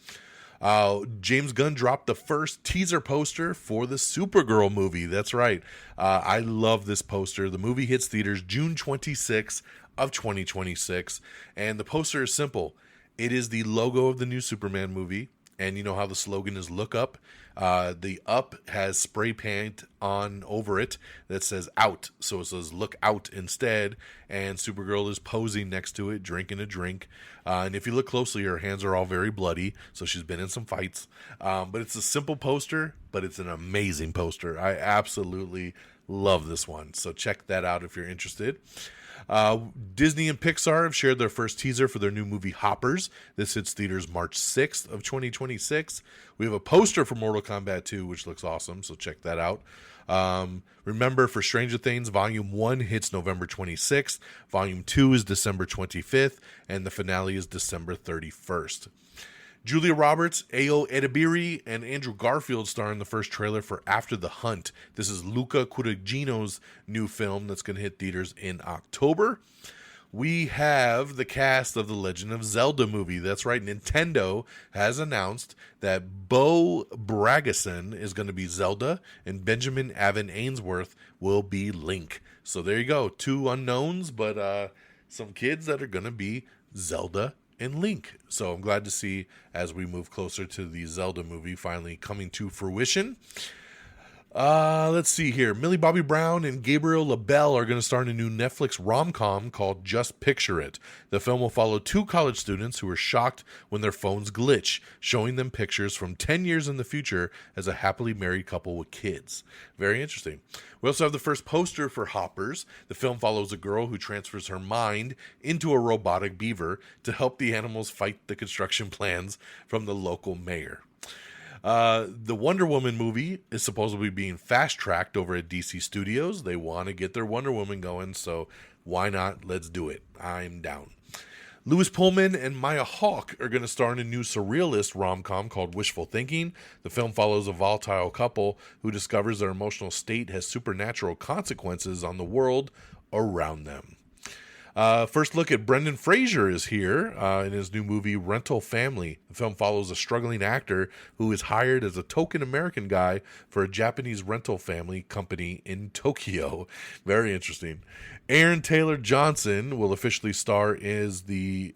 James Gunn dropped the first teaser poster for the Supergirl movie. That's right. I love this poster. The movie hits theaters June 26th of 2026. And the poster is simple. It is the logo of the new Superman movie. And you know how the slogan is look up? The up has spray paint on over it that says out. So it says look out instead. And Supergirl is posing next to it, drinking a drink. And if you look closely, her hands are all very bloody. So she's been in some fights. But it's a simple poster, but it's an amazing poster. I absolutely love this one. So check that out if you're interested. Disney and Pixar have shared their first teaser for their new movie Hoppers. This hits theaters March 6th of 2026. We have a poster for Mortal Kombat 2, which looks awesome, so check that out. Remember, for Stranger Things, Volume 1 hits November 26th, Volume 2 is December 25th, and the finale is December 31st. Julia Roberts, Ayo Edebiri, and Andrew Garfield star in the first trailer for After the Hunt. This is Luca Guadagnino's new film that's going to hit theaters in October. We have the cast of the Legend of Zelda movie. That's right, Nintendo has announced that Bo Bragason is going to be Zelda, and Benjamin Avon Ainsworth will be Link. So there you go, two unknowns, but some kids that are going to be Zelda and Link. So I'm glad to see, as we move closer to the Zelda movie finally coming to fruition. Let's see here. Millie Bobby Brown and Gabriel LaBelle are going to star in a new Netflix rom-com called Just Picture It. The film will follow two college students who are shocked when their phones glitch, showing them pictures from 10 years in the future as a happily married couple with kids. Very interesting. We also have the first poster for Hoppers. The film follows a girl who transfers her mind into a robotic beaver to help the animals fight the construction plans from the local mayor. The Wonder Woman movie is supposedly being fast-tracked over at DC Studios. They want to get their Wonder Woman going, so why not? Let's do it. I'm down. Louis Pullman and Maya Hawke are going to star in a new surrealist rom-com called Wishful Thinking. The film follows a volatile couple who discovers their emotional state has supernatural consequences on the world around them. First look at Brendan Fraser is here in his new movie Rental Family. The film follows a struggling actor who is hired as a token American guy for a Japanese rental family company in Tokyo. Very interesting. Aaron Taylor Johnson will officially star as the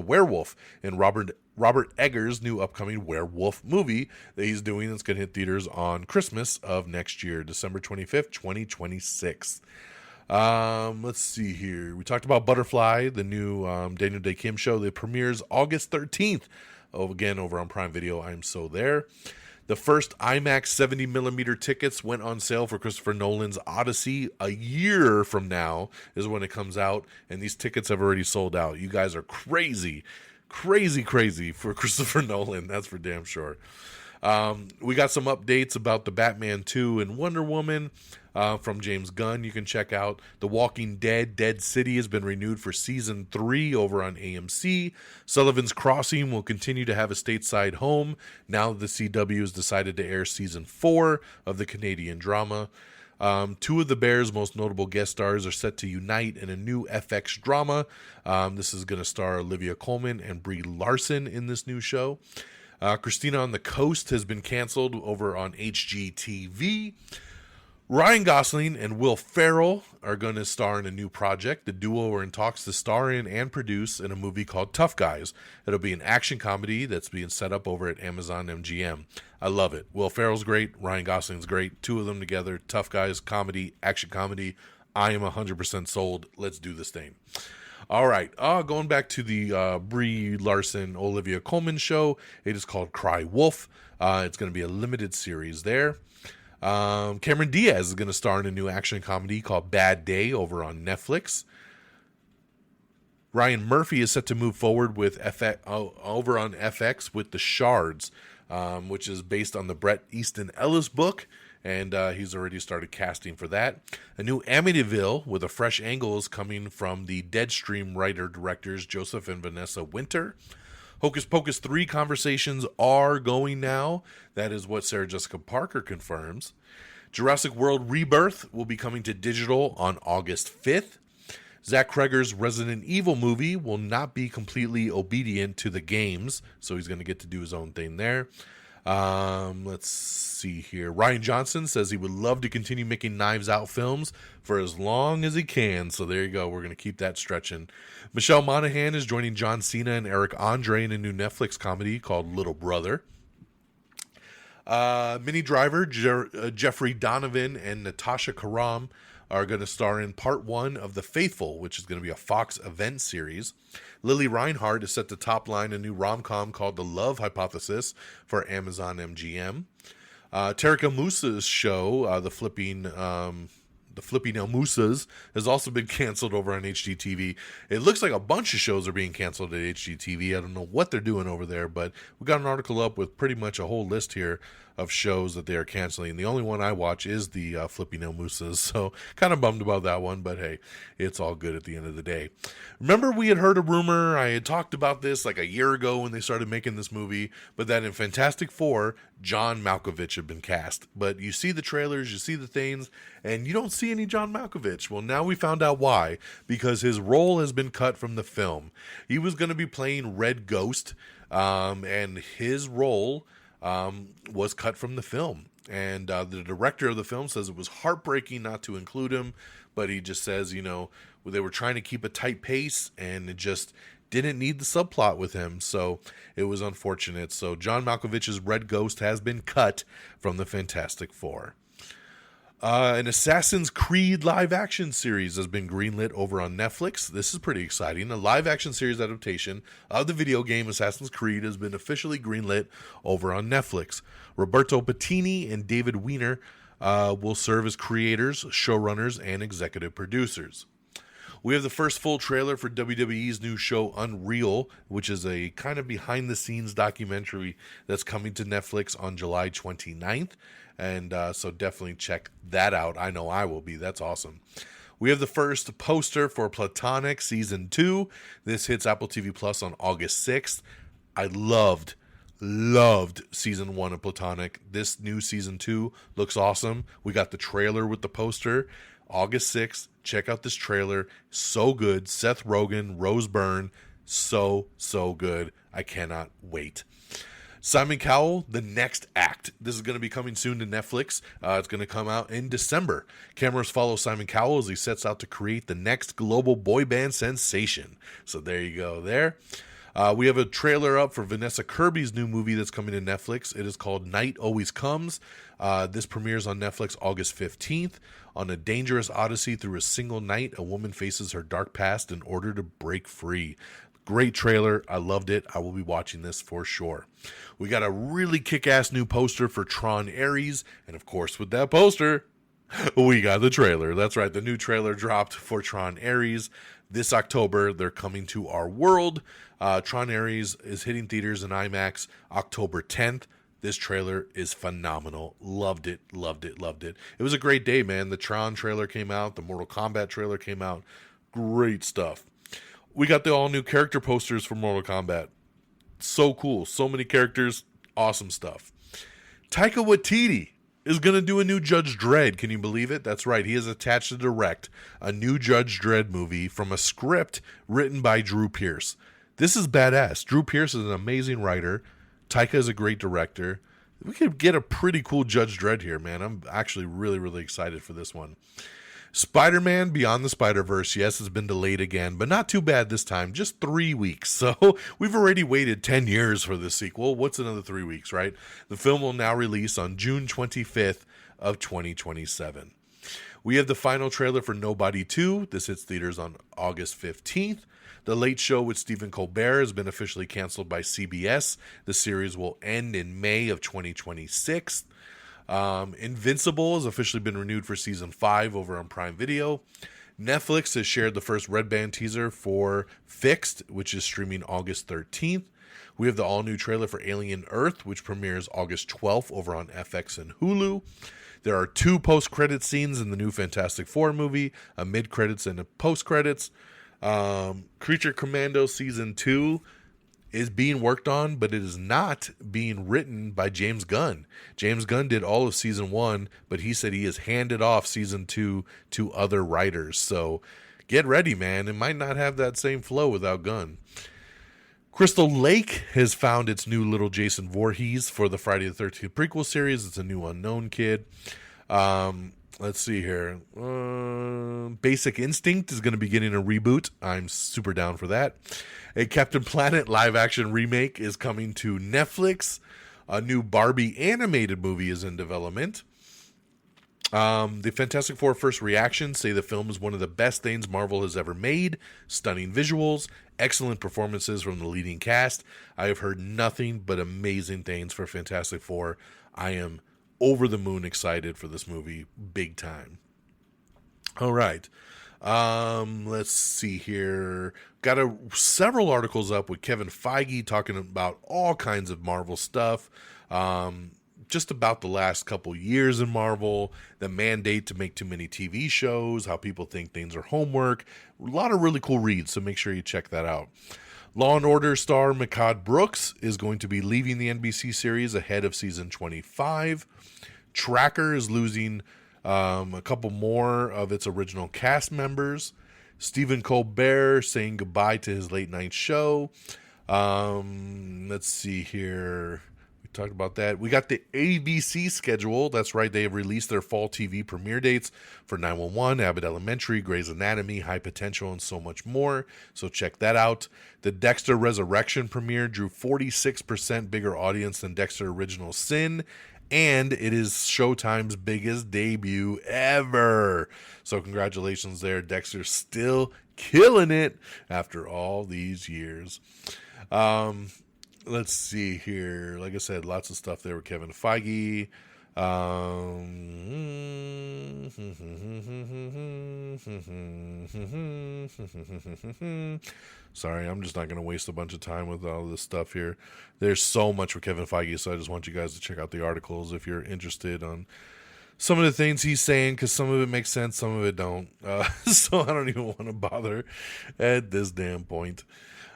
werewolf in Robert Eggers' new upcoming werewolf movie that he's doing that's going to hit theaters on Christmas of next year, December 25th, 2026. Let's see here. We talked about Butterfly, the new Daniel Day Kim show that premieres August 13th. Oh, again, over on Prime Video. I'm so there. The first IMAX 70mm tickets went on sale for Christopher Nolan's Odyssey. A year from now is when it comes out, and these tickets have already sold out. You guys are crazy for Christopher Nolan. That's for damn sure. We got some updates about the Batman 2 and Wonder Woman from James Gunn. You can check out The Walking Dead, Dead City has been renewed for season 3 over on AMC. Sullivan's Crossing will continue to have a stateside home now that the CW has decided to air season 4 of the Canadian drama. Two of the Bears' most notable guest stars are set to unite in a new FX drama. This is going to star Olivia Colman and Brie Larson in this new show. Christina on the Coast has been canceled over on HGTV. Ryan Gosling and Will Ferrell are going to star in a new project. The duo are in talks to star in and produce in a movie called Tough Guys. It'll be an action comedy that's being set up over at Amazon MGM. I love it. Will Ferrell's great. Ryan Gosling's great. Two of them together. Tough Guys, comedy, action comedy. I am 100% sold. Let's do this thing. All right, going back to the Brie Larson, Olivia Colman show, it is called Cry Wolf. It's going to be a limited series there. Cameron Diaz is going to star in a new action comedy called Bad Day over on Netflix. Ryan Murphy is set to move forward with over on FX with The Shards, which is based on the Bret Easton Ellis book. And he's already started casting for that. A new Amityville with a fresh angle is coming from the Deadstream writer-directors Joseph and Vanessa Winter. Hocus Pocus 3 conversations are going now. That is what Sarah Jessica Parker confirms. Jurassic World Rebirth will be coming to digital on August 5th. Zach Kreger's Resident Evil movie will not be completely obedient to the games, so he's going to get to do his own thing there. Let's see here. Ryan Johnson says he would love to continue making Knives Out films for as long as he can. So there you go. We're going to keep that stretching. Michelle Monaghan is joining John Cena and Eric Andre in a new Netflix comedy called Little Brother. Minnie Driver, Jeffrey Donovan, and Natasha Karam are going to star in part 1 of The Faithful, which is going to be a Fox event series. Lily Reinhart is set to top line a new rom-com called The Love Hypothesis for Amazon MGM. Tarika Musa's show, the the Flippy Now Moosas has also been canceled over on HGTV. It looks like a bunch of shows are being canceled at HGTV. I don't know what they're doing over there, but we got an article up with pretty much a whole list here of shows that they are canceling. The only one I watch is the Flippy No Moosas, so kind of bummed about that one, but hey, it's all good at the end of the day. Remember, we had heard a rumor, I had talked about this like a year ago when they started making this movie, but that in Fantastic Four, John Malkovich had been cast. But you see the trailers, you see the things, and you don't see any John Malkovich. Well, now we found out why, because his role has been cut from the film. He was going to be playing Red Ghost, and his role was cut from the film. And the director of the film says it was heartbreaking not to include him, but he just says, you know, they were trying to keep a tight pace and it just didn't need the subplot with him, so it was unfortunate. So John Malkovich's Red Ghost has been cut from the Fantastic Four. An Assassin's Creed live-action series has been greenlit over on Netflix. This is pretty exciting. A live-action series adaptation of the video game Assassin's Creed has been officially greenlit over on Netflix. Roberto Patini and David Weiner will serve as creators, showrunners, and executive producers. We have the first full trailer for WWE's new show Unreal, which is a kind of behind-the-scenes documentary that's coming to Netflix on July 29th. And so definitely check that out. I know I will be. That's awesome. We have the first poster for Platonic Season 2. This hits Apple TV Plus on August 6th. I loved Season 1 of Platonic. This new Season 2 looks awesome. We got the trailer with the poster. August 6th. Check out this trailer. So good. Seth Rogen, Rose Byrne. So good. I cannot wait. Simon Cowell, The Next Act. This is going to be coming soon to Netflix. It's going to come out in December. Cameras follow Simon Cowell as he sets out to create the next global boy band sensation. So there you go there. We have a trailer up for Vanessa Kirby's new movie that's coming to Netflix. It is called Night Always Comes. This premieres on Netflix August 15th. On a dangerous odyssey through a single night, a woman faces her dark past in order to break free. Great trailer. I loved it. I will be watching this for sure. We got a really kick-ass new poster for Tron Ares. And of course, with that poster, we got the trailer. That's right. The new trailer dropped for Tron Ares. This October, they're coming to our world. Tron Ares is hitting theaters in IMAX October 10th. This trailer is phenomenal. Loved it. It was a great day, man. The Tron trailer came out. The Mortal Kombat trailer came out. Great stuff. We got the all-new character posters for Mortal Kombat. So cool. So many characters. Awesome stuff. Taika Waititi is going to do a new Judge Dredd. Can you believe it? That's right. He is attached to direct a new Judge Dredd movie from a script written by Drew Pearce. This is badass. Drew Pearce is an amazing writer. Taika is a great director. We could get a pretty cool Judge Dredd here, man. I'm actually really excited for this one. Spider-Man Beyond the Spider-Verse, yes, has been delayed again, but not too bad this time, just 3 weeks. So we've already waited 10 years for this sequel. What's another 3 weeks, right? The film will now release on June 25th of 2027. We have the final trailer for Nobody 2. This hits theaters on August 15th. The Late Show with Stephen Colbert has been officially canceled by CBS. The series will end in May of 2026. Invincible has officially been renewed for season 5 over on Prime Video. Netflix has shared the first Red Band teaser for Fixed, which is streaming August 13th. We have the all-new trailer for Alien Earth, which premieres August 12th over on FX and Hulu. There are 2 post-credit scenes in the new Fantastic Four movie, a mid-credits and a post-credits. Creature Commando Season 2 is being worked on, but it is not being written by James Gunn. James Gunn did all of Season 1, but he said he has handed off Season 2 to other writers. So get ready, man. It might not have that same flow without Gunn. Crystal Lake has found its new little Jason Voorhees for the Friday the 13th prequel series. It's a new unknown kid. Let's see here. Basic Instinct is going to be getting a reboot. I'm super down for that. A Captain Planet live-action remake is coming to Netflix. A new Barbie animated movie is in development. The Fantastic Four first reactions say the film is one of the best things Marvel has ever made. Stunning visuals, excellent performances from the leading cast. I have heard nothing but amazing things for Fantastic Four. I am over the moon excited for this movie, big time. All right. Let's see here. Got several articles up with Kevin Feige talking about all kinds of Marvel stuff. Just about the last couple years in Marvel, the mandate to make too many TV shows, how people think things are homework. A lot of really cool reads, so make sure you check that out. Law and Order star Mehcad Brooks is going to be leaving the NBC series ahead of season 25. Tracker is losing a couple more of its original cast members. Stephen Colbert saying goodbye to his late night show. Let's see here. We talked about that. We got the ABC schedule. That's right. They have released their fall TV premiere dates for 911, Abbott Elementary, Grey's Anatomy, High Potential, and so much more. So check that out. The Dexter Resurrection premiere drew 46% bigger audience than Dexter Original Sin. And it is Showtime's biggest debut ever. So congratulations there. Dexter's still killing it after all these years. Let's see here. Like I said, lots of stuff there with Kevin Feige. Sorry, I'm just not going to waste a bunch of time with all this stuff here. There's so much with Kevin Feige, so I just want you guys to check out the articles if you're interested on some of the things he's saying, because some of it makes sense, some of it don't. So I don't even want to bother at this damn point.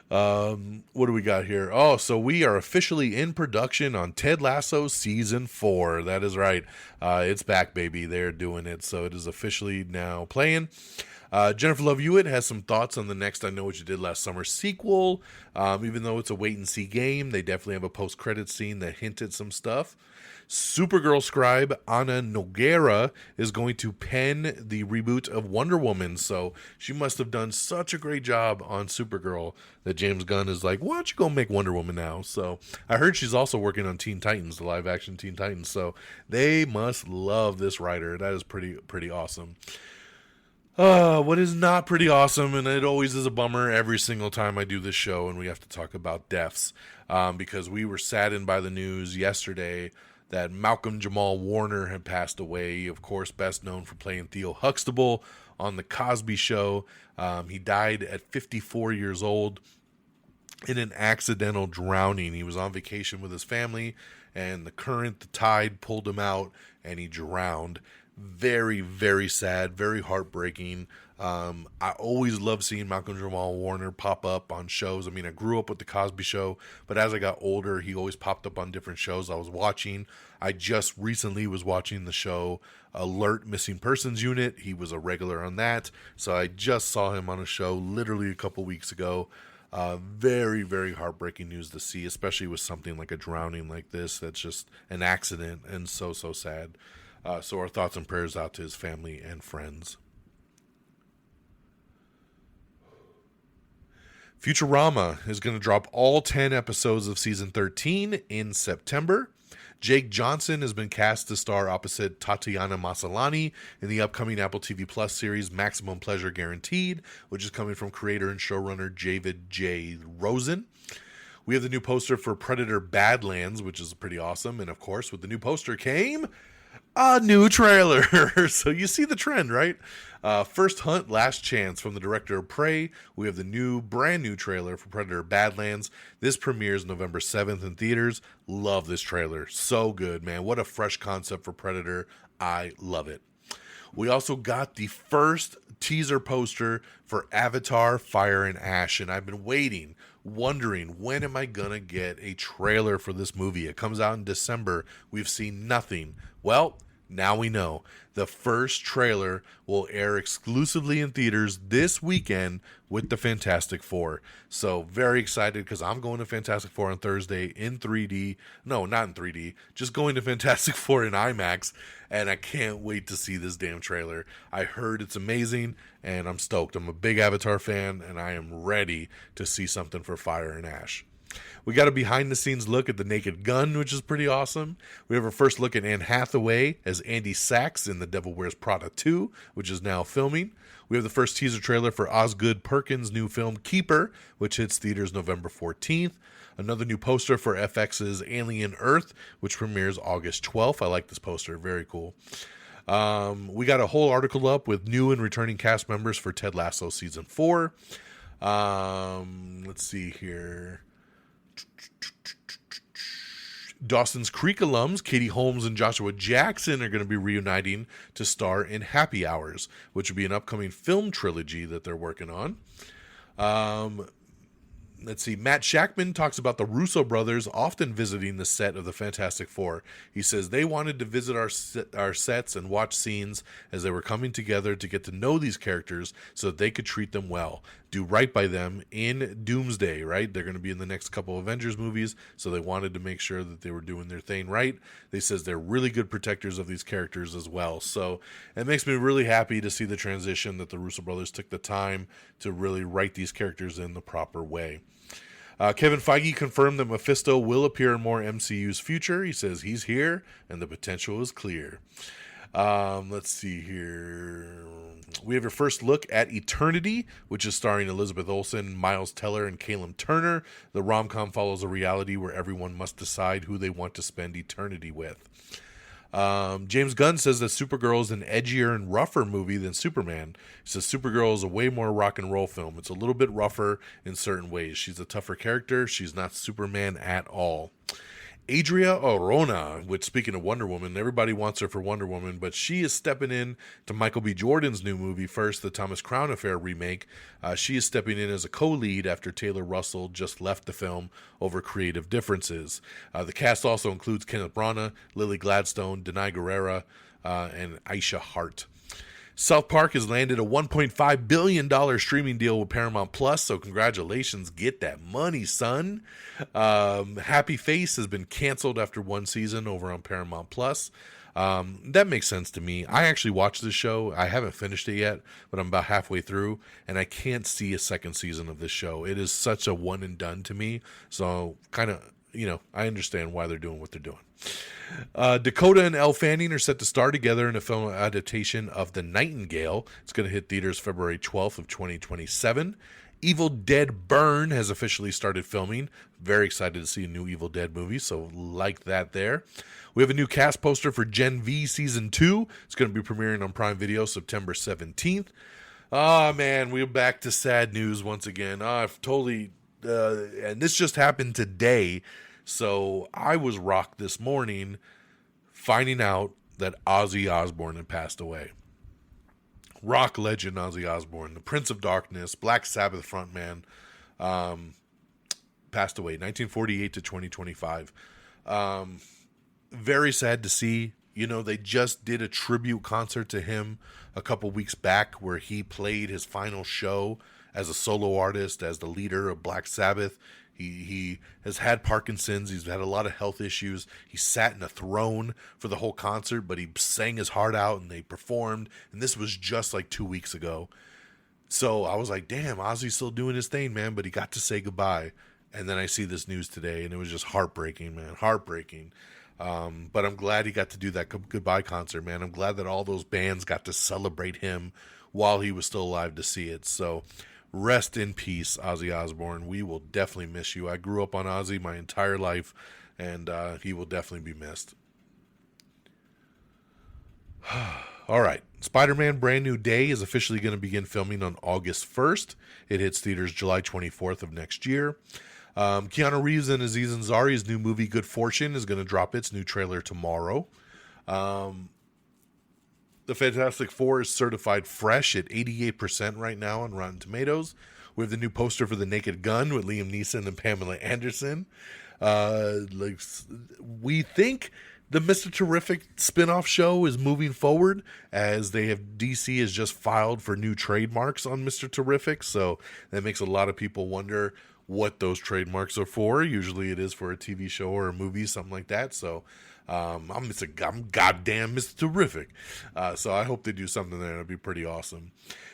What do we got here? Oh, so we are officially in production on Ted Lasso season 4. That is right. It's back, baby. They're doing it. So it is officially now playing. Jennifer Love Hewitt has some thoughts on the next I Know What You Did Last Summer sequel. Even though it's a wait and see game, they definitely have a post-credit scene that hinted some stuff. Supergirl scribe Ana Noguera is going to pen the reboot of Wonder Woman, so she must have done such a great job on Supergirl that James Gunn is like, why don't you go make Wonder Woman now? So I heard she's also working on Teen Titans, the live action Teen Titans, so they must love this writer. That is pretty awesome. What is not pretty awesome, and it always is a bummer every single time I do this show and we have to talk about deaths, because we were saddened by the news yesterday that Malcolm Jamal Warner had passed away, of course, best known for playing Theo Huxtable on The Cosby Show. He died at 54 years old in an accidental drowning. He was on vacation with his family, and the tide pulled him out, and he drowned. Very, very sad, very heartbreaking. I always love seeing Malcolm Jamal Warner pop up on shows. I mean, I grew up with The Cosby Show, but as I got older, he always popped up on different shows I was watching. I just recently was watching the show Alert Missing Persons Unit. He was a regular on that, so I just saw him on a show literally a couple weeks ago. Very, very heartbreaking news to see, especially with something like a drowning like this. That's just an accident and so sad. So our thoughts and prayers out to his family and friends. Futurama is going to drop all 10 episodes of season 13 in September. Jake Johnson has been cast to star opposite Tatiana Maslany in the upcoming Apple TV Plus series Maximum Pleasure Guaranteed, which is coming from creator and showrunner David J. Rosen. We have the new poster for Predator Badlands, which is pretty awesome. And of course, with the new poster came a new trailer. So you see the trend, right? First Hunt, Last Chance from the director of Prey. We have the brand new trailer for Predator Badlands. This premieres November 7th in theaters. Love this trailer. So good, man. What a fresh concept for Predator. I love it. We also got the first teaser poster for Avatar Fire and Ash, and I've been wondering, when am I gonna get a trailer for this movie? It comes out in December. We've seen nothing. Well, now we know. The first trailer will air exclusively in theaters this weekend with the Fantastic Four. So very excited, because I'm going to Fantastic Four on Thursday in 3D. No, not in 3D. Just going to Fantastic Four in IMAX, and I can't wait to see this damn trailer. I heard it's amazing, and I'm stoked. I'm a big Avatar fan, and I am ready to see something for Fire and Ash. We got a behind-the-scenes look at The Naked Gun, which is pretty awesome. We have our first look at Anne Hathaway as Andy Sachs in The Devil Wears Prada 2, which is now filming. We have the first teaser trailer for Osgood Perkins' new film Keeper, which hits theaters November 14th. Another new poster for FX's Alien Earth, which premieres August 12th. I like this poster. Very cool. We got a whole article up with new and returning cast members for Ted Lasso season 4. Let's see here. Dawson's Creek alums Katie Holmes and Joshua Jackson are going to be reuniting to star in Happy Hours, which will be an upcoming film trilogy that they're working on. Let's see. Matt Shackman talks about the Russo brothers often visiting the set of the Fantastic Four. He says they wanted to visit our sets and watch scenes as they were coming together to get to know these characters so that they could treat them well, do right by them in Doomsday, right? They're going to be in the next couple Avengers movies, so they wanted to make sure that they were doing their thing right. They says they're really good protectors of these characters as well. So it makes me really happy to see the transition that the Russo brothers took the time to really write these characters in the proper way. Kevin Feige confirmed that Mephisto will appear in more MCU's future. He says he's here and the potential is clear. Let's see here. We have your first look at Eternity, which is starring Elizabeth Olsen, Miles Teller, and Callum Turner. The rom-com follows a reality where everyone must decide who they want to spend eternity with. James Gunn says that Supergirl is an edgier and rougher movie than Superman. He says Supergirl is a way more rock and roll film. It's a little bit rougher in certain ways. She's a tougher character. She's not Superman at all. Adria Arjona, which, speaking of Wonder Woman, everybody wants her for Wonder Woman, but she is stepping in to Michael B. Jordan's new movie first, the Thomas Crown Affair remake. She is stepping in as a co-lead after Taylor Russell just left the film over creative differences. The cast also includes Kenneth Branagh, Lily Gladstone, Denai Guerrera, and Aisha Hart. South Park has landed a $1.5 billion streaming deal with Paramount Plus, so congratulations, get that money, son. Happy Face has been canceled after one season over on Paramount Plus. That makes sense to me. I actually watched this show. I haven't finished it yet, but I'm about halfway through, and I can't see a second season of this show. It is such a one and done to me, so kind of, I understand why they're doing what they're doing. Dakota and Elle Fanning are set to star together in a film adaptation of The Nightingale. It's going to hit theaters February 12th of 2027. Evil Dead Burn has officially started filming. Very excited to see a new Evil Dead movie, so like that there. We have a new cast poster for Gen V Season 2. It's going to be premiering on Prime Video September 17th. Oh, man, we're back to sad news once again. I've totally... and this just happened today. So I was rocked this morning finding out that Ozzy Osbourne had passed away. Rock legend Ozzy Osbourne, the Prince of Darkness, Black Sabbath frontman, passed away 1948 to 2025. Very sad to see. They just did a tribute concert to him a couple weeks back where he played his final show as a solo artist, as the leader of Black Sabbath. He has had Parkinson's. He's had a lot of health issues. He sat in a throne for the whole concert, but he sang his heart out and they performed. And this was just like 2 weeks ago. So I was like, damn, Ozzy's still doing his thing, man. But he got to say goodbye. And then I see this news today and it was just heartbreaking, man. Heartbreaking. But I'm glad he got to do that goodbye concert, man. I'm glad that all those bands got to celebrate him while he was still alive to see it. So rest in peace, Ozzy Osbourne. We will definitely miss you. I grew up on Ozzy my entire life, and he will definitely be missed. All right. Spider-Man Brand New Day is officially going to begin filming on August 1st. It hits theaters July 24th of next year. Keanu Reeves and Aziz Ansari's new movie Good Fortune is going to drop its new trailer tomorrow. The Fantastic Four is certified fresh at 88% right now on Rotten Tomatoes. We have the new poster for The Naked Gun with Liam Neeson and Pamela Anderson. We think the Mr. Terrific spin-off show is moving forward as DC has just filed for new trademarks on Mr. Terrific. So that makes a lot of people wonder what those trademarks are for. Usually it is for a TV show or a movie, something like that. So I'm goddamn Mr. Terrific. So I hope they do something there. It'd be pretty awesome.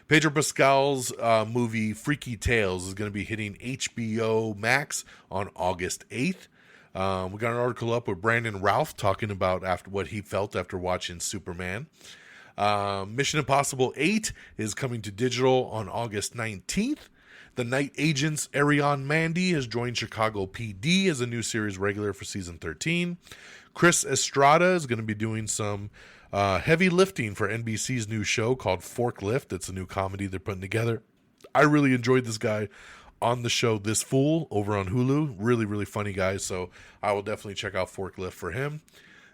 Pedro Pascal's movie Freaky Tales is going to be hitting HBO Max on August 8th. We got an article up with Brandon Routh talking about what he felt after watching Superman. Mission Impossible 8 is coming to digital on August 19th. The Night Agent's Ariane Mandy has joined Chicago PD as a new series regular for season 13. Chris Estrada is going to be doing some Heavy lifting for NBC's new show called Forklift. It's a new comedy they're putting together. I really enjoyed this guy on the show This Fool over on Hulu. Really, really funny guy, so I will definitely check out Forklift for him.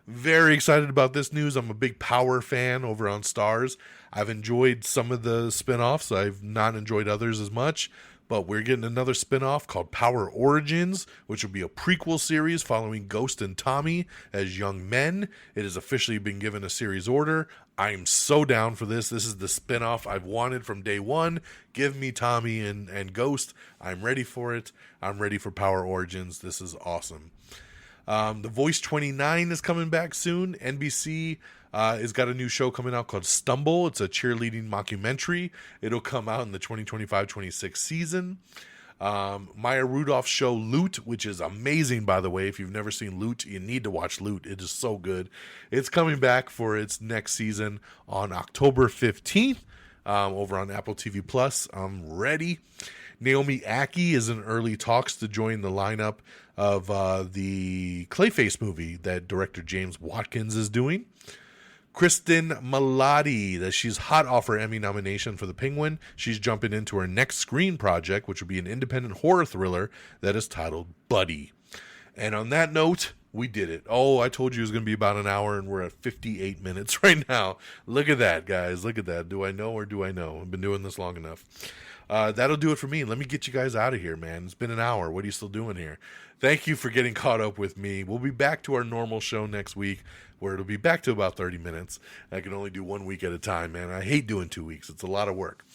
Very excited about this news. I'm a big Power fan over on Stars. I've enjoyed some of the spinoffs. I've not enjoyed others as much, but we're getting another spinoff called Power Origins, which will be a prequel series following Ghost and Tommy as young men. It has officially been given a series order. I'm so down for this. This is the spinoff I've wanted from day one. Give me Tommy and Ghost. I'm ready for it. I'm ready for Power Origins. This is awesome. The Voice 29 is coming back soon. NBC has got a new show coming out called Stumble. It's a cheerleading mockumentary. It'll come out in the 2025-26 season. Maya Rudolph's show Loot, which is amazing, by the way. If you've never seen Loot, you need to watch Loot. It is so good. It's coming back for its next season on October 15th over on Apple TV Plus. I'm ready. Naomi Ackie is in early talks to join the lineup of the Clayface movie that director James Watkins is doing. Kristen Milotti, that she's hot off her Emmy nomination for The Penguin. She's jumping into her next screen project, which will be an independent horror thriller that is titled Buddy. And on that note, we did it. Oh, I told you it was going to be about an hour, and we're at 58 minutes right now. Look at that, guys. Look at that. Do I know or do I know? I've been doing this long enough. That'll do it for me. Let me get you guys out of here, man. It's been an hour. What are you still doing here? Thank you for getting caught up with me. We'll be back to our normal show next week, where it'll be back to about 30 minutes. I can only do 1 week at a time, man. I hate doing 2 weeks. It's a lot of work.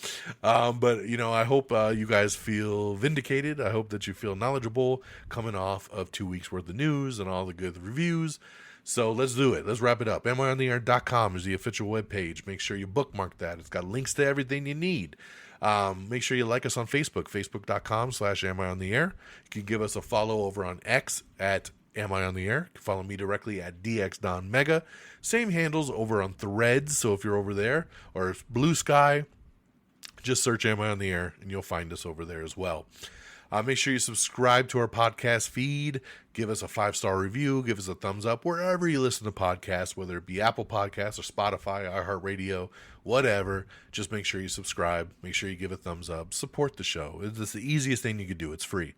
But, I hope you guys feel vindicated. I hope that you feel knowledgeable coming off of 2 weeks worth of news and all the good reviews. So let's do it. Let's wrap it up. AmIOnTheAir.com is the official webpage. Make sure you bookmark that. It's got links to everything you need. Make sure you like us on Facebook, facebook.com/AmIOnTheAir. You can give us a follow over on X at Am I on the Air? You can follow me directly at DXDonMega. Same handles over on Threads, so if you're over there, or Blue Sky, just search Am I on the Air, and you'll find us over there as well. Make sure you subscribe to our podcast feed. Give us a 5-star review. Give us a thumbs up wherever you listen to podcasts, whether it be Apple Podcasts or Spotify, iHeartRadio, whatever. Just make sure you subscribe. Make sure you give a thumbs up. Support the show. It's the easiest thing you could do. It's free.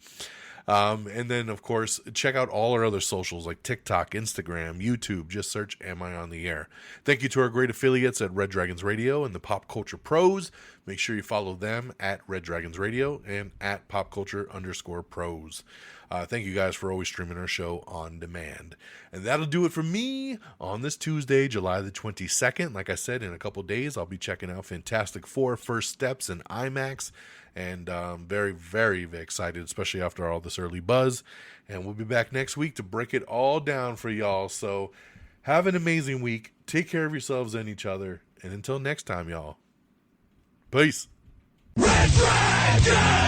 And then, of course, check out all our other socials like TikTok, Instagram, YouTube. Just search Am I on the Air? Thank you to our great affiliates at Red Dragons Radio and the Pop Culture Pros. Make sure you follow them at Red Dragons Radio and at popculture_pros. Thank you guys for always streaming our show on demand. And that'll do it for me on this Tuesday, July the 22nd. Like I said, in a couple days, I'll be checking out Fantastic Four First Steps in IMAX. And very, very excited, especially after all this early buzz. And we'll be back next week to break it all down for y'all. So have an amazing week. Take care of yourselves and each other. And until next time, y'all. Peace. Red Dragon!